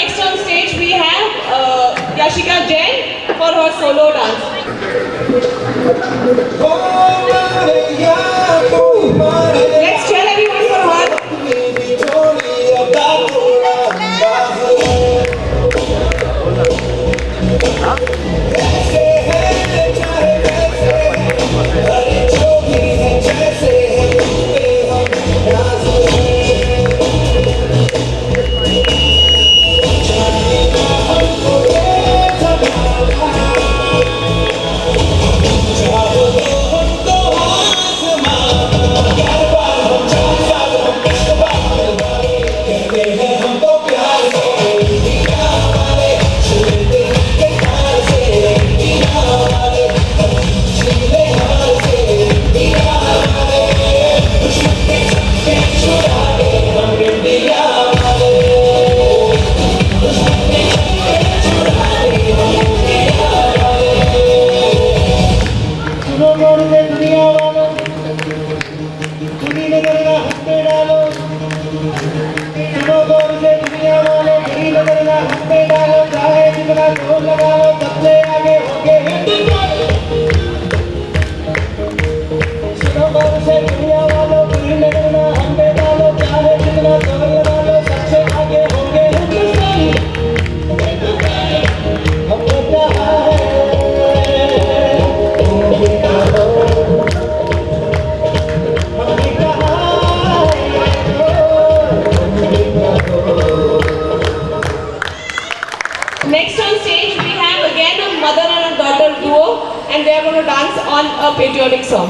next on stage we have Yashika Jain for her solo dance. Let's cheer everyone for her. Next on stage we have again a mother and a daughter duo, and they are going to dance on a patriotic song.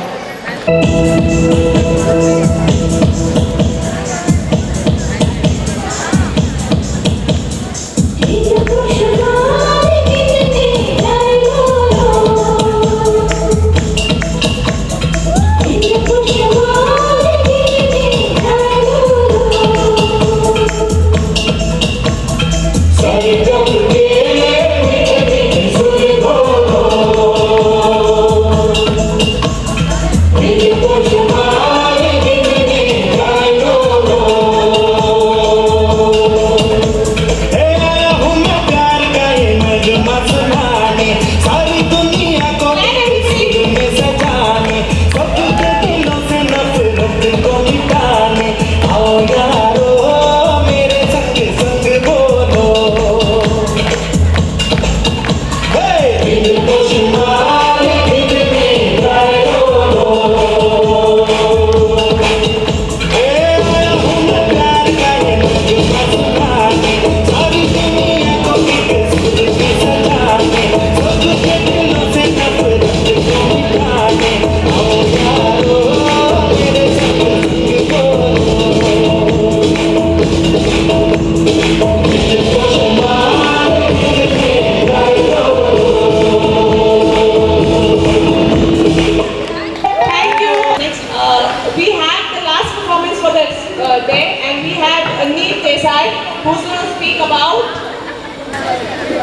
Who's going to speak about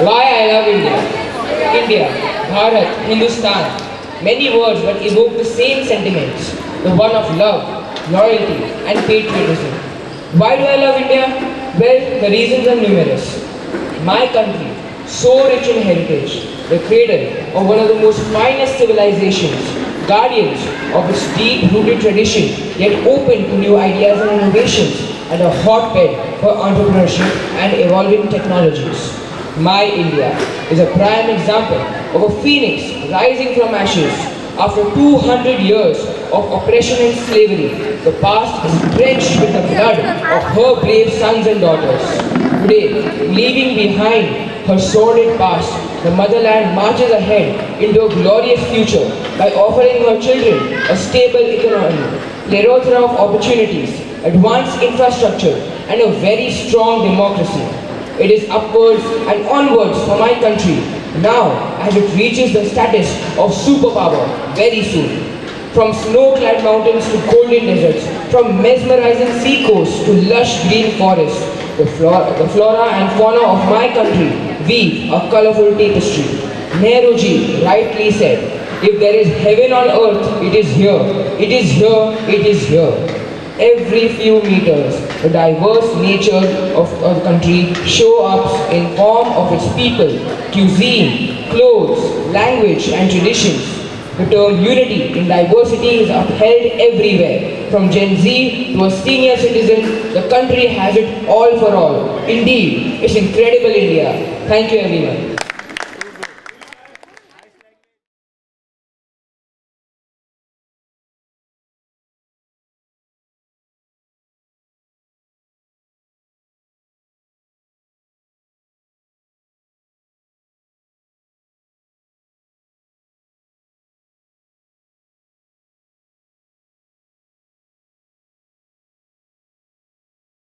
why I love India. India, Bharat, Hindustan. Many words but evoke the same sentiments. The one of love, loyalty and patriotism. Why do I love India? Well, the reasons are numerous. My country, so rich in heritage, the cradle of one of the most finest civilizations, guardians of its deep-rooted tradition, yet open to new ideas and innovations, and a hotbed for entrepreneurship and evolving technologies. My India is a prime example of a phoenix rising from ashes. After 200 years of oppression and slavery, the past is drenched with the blood of her brave sons and daughters. Today, leaving behind her sordid past, the motherland marches ahead into a glorious future by offering her children a stable economy, plethora of opportunities, advanced infrastructure, and a very strong democracy. It is upwards and onwards for my country now as it reaches the status of superpower very soon. From snow-clad mountains to golden deserts, from mesmerizing sea coasts to lush green forests, the flora and fauna of my country weave a colorful tapestry. Nehruji rightly said, if there is heaven on earth, it is here. It is here. It is here. Every few meters, the diverse nature of our country show up in form of its people, cuisine, clothes, language and traditions. The term unity in diversity is upheld everywhere. From Gen Z to a senior citizen, the country has it all for all. Indeed, it's incredible India. Thank you everyone.